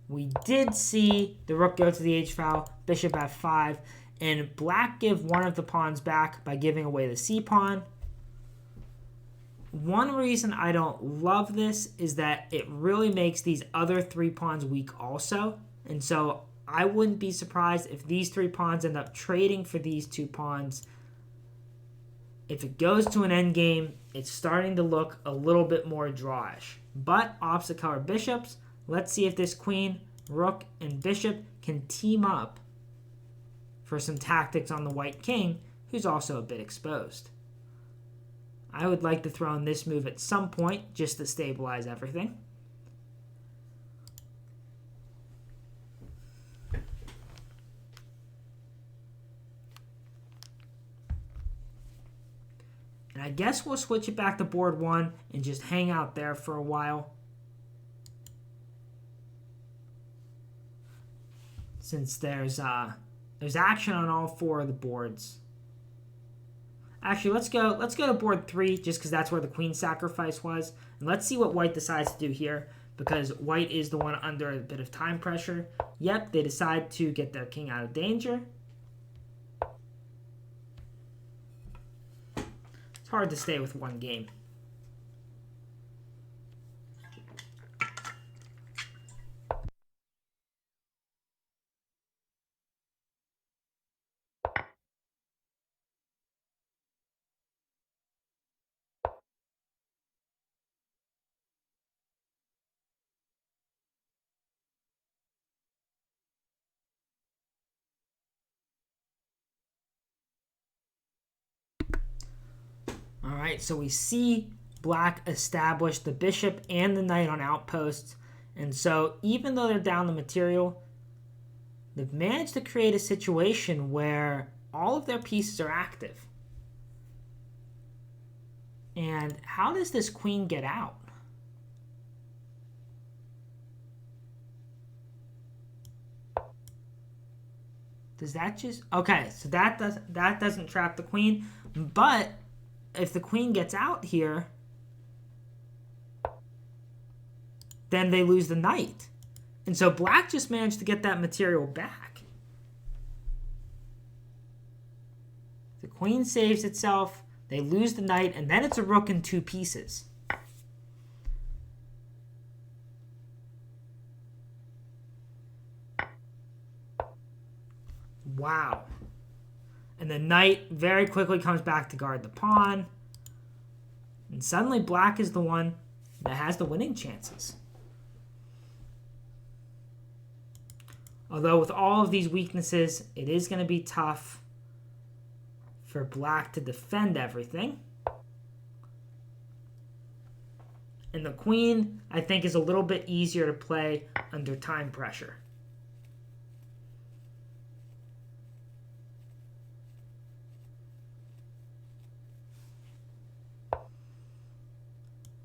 we did see the rook go to the h file, bishop f5, and black give one of the pawns back by giving away the c pawn. One reason I don't love this is that it really makes these other 3 pawns weak also. And so I wouldn't be surprised if these 3 pawns end up trading for these 2 pawns. If it goes to an endgame, it's starting to look a little bit more drawish. But opposite color bishops, let's see if this queen, rook, and bishop can team up for some tactics on the white king, who's also a bit exposed. I would like to throw in this move at some point just to stabilize everything. And I guess we'll switch it back to board 1 and just hang out there for a while. Since there's action on all 4 of the boards. Actually, let's go to board 3 just because that's where the queen sacrifice was. And let's see what white decides to do here because white is the one under a bit of time pressure. Yep, they decide to get their king out of danger. It's hard to stay with one game. All right, so we see black establish the bishop and the knight on outposts. And so even though they're down the material, they've managed to create a situation where all of their pieces are active. And how does this queen get out? Does that just... Okay, so that doesn't trap the queen. But if the queen gets out here, then they lose the knight. And so black just managed to get that material back. The queen saves itself. They lose the knight, and then it's a rook in 2 pieces. Wow. And the knight very quickly comes back to guard the pawn. And suddenly black is the one that has the winning chances. Although with all of these weaknesses, it is going to be tough for black to defend everything. And the queen, I think, is a little bit easier to play under time pressure.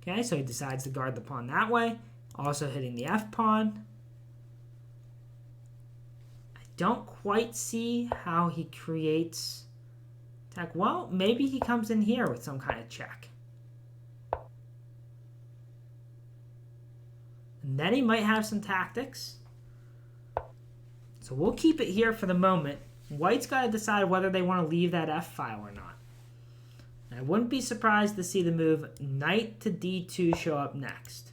Okay, so he decides to guard the pawn that way, also hitting the f-pawn. I don't quite see how he creates attack. Well, maybe he comes in here with some kind of check. And then he might have some tactics. So we'll keep it here for the moment. White's got to decide whether they want to leave that f-file or not. I wouldn't be surprised to see the move knight to d2 show up next.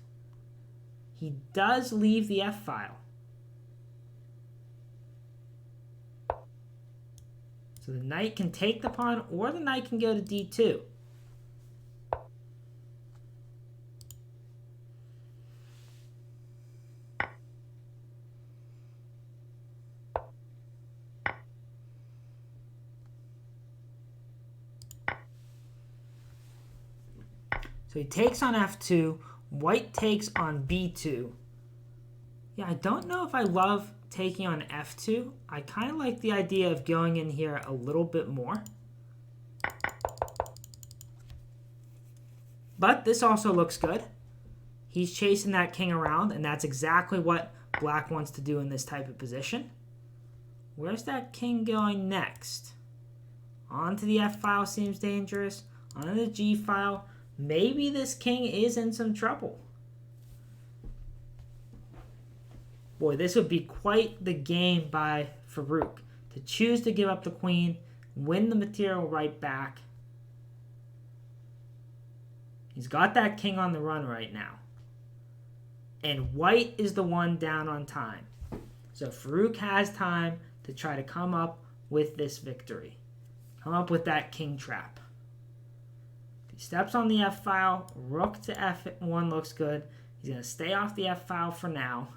He does leave the f-file. So the knight can take the pawn, or the knight can go to d2. So he takes on f2. White takes on b2. Yeah, I don't know if I love taking on f2. I kind of like the idea of going in here a little bit more. But this also looks good. He's chasing that king around, and that's exactly what black wants to do in this type of position. Where's that king going next? Onto the f-file seems dangerous. Onto the g-file. Maybe this king is in some trouble. Boy, this would be quite the game by Farouk. To choose to give up the queen, win the material right back. He's got that king on the run right now. And white is the one down on time. So Farouk has time to try to come up with this victory. Come up with that king trap. He steps on the f-file. Rook to f1 looks good. He's going to stay off the f-file for now.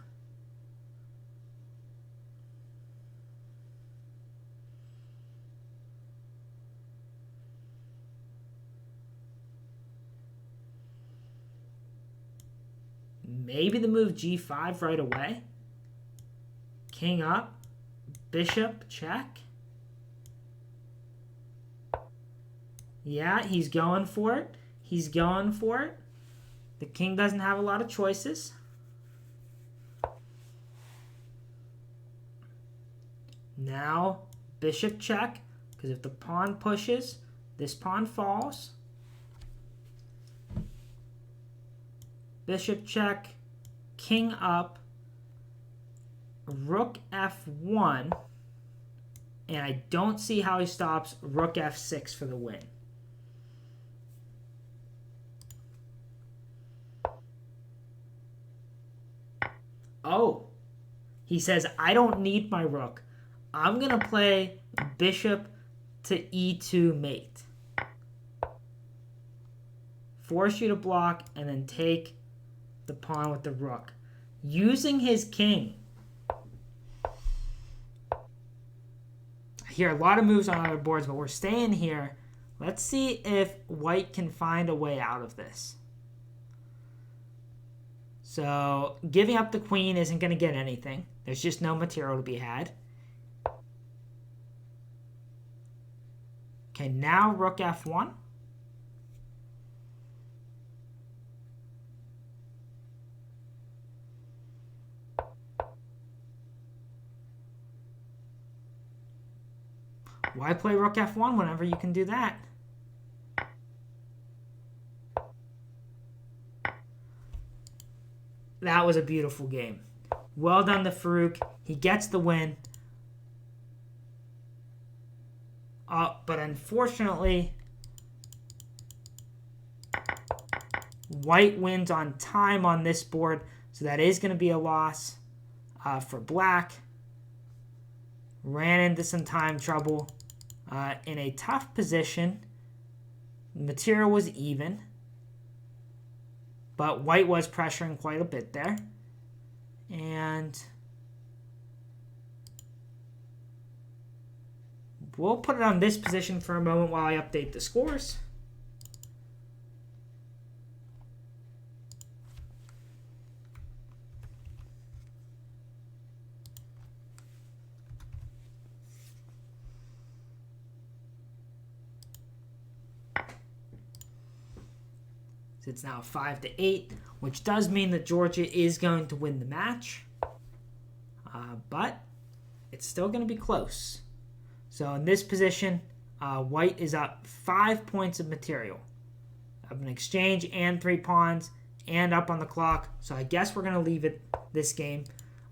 Maybe the move g5 right away. King up. Bishop check. Yeah, he's going for it. He's going for it. The king doesn't have a lot of choices. Now, bishop check. Because if the pawn pushes, This pawn falls. Bishop check, king up, rook f1, and I don't see how he stops rook f6 for the win. Oh, he says, I don't need my rook. I'm going to play bishop to e2 mate. Force you to block and then take the pawn with the rook. Using his king. I hear a lot of moves on other boards, but we're staying here. Let's see if white can find a way out of this. So giving up the queen isn't going to get anything. There's just no material to be had. Okay, now rook f1. Why play rook f1 whenever you can do that? That was a beautiful game. Well done to Farouk. He gets the win. But unfortunately, white wins on time on this board. So that is going to be a loss for black. Ran into some time trouble in a tough position. The material was even. But white was pressuring quite a bit there. And we'll put it on this position for a moment while I update the scores. It's now 5-8, which does mean that Georgia is going to win the match. But it's still going to be close. So in this position, white is up 5 points of material. Of an exchange and 3 pawns and up on the clock. So I guess we're going to leave it this game.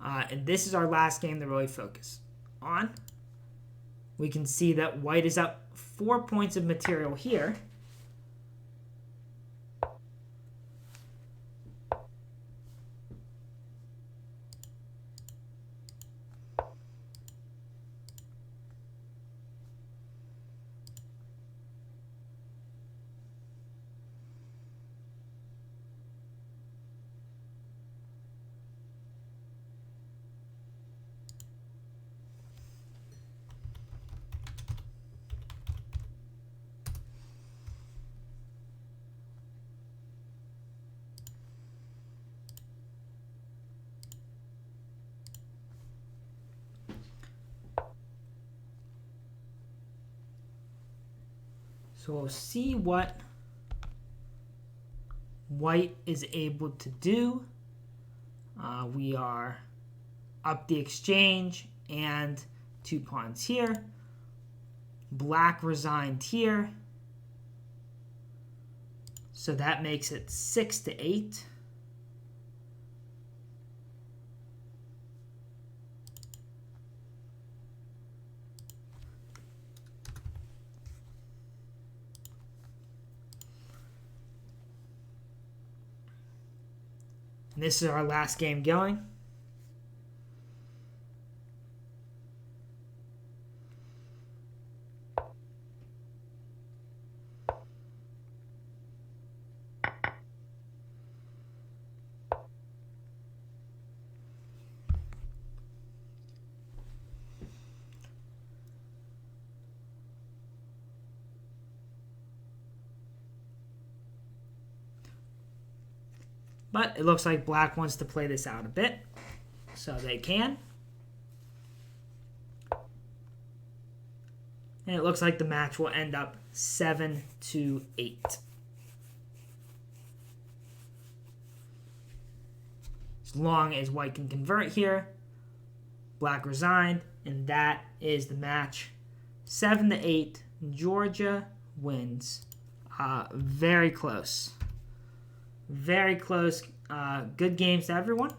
And this is our last game to really focus on. We can see that white is up 4 points of material here. So we'll see what white is able to do. We are up the exchange and 2 pawns here. Black resigned here. So that makes it 6-8. And this is our last game going. But it looks like black wants to play this out a bit, so they can. And it looks like the match will end up 7-8. As long as white can convert here, black resigned, and that is the match. 7-8, Georgia wins. Very close. Very close. Good games to everyone.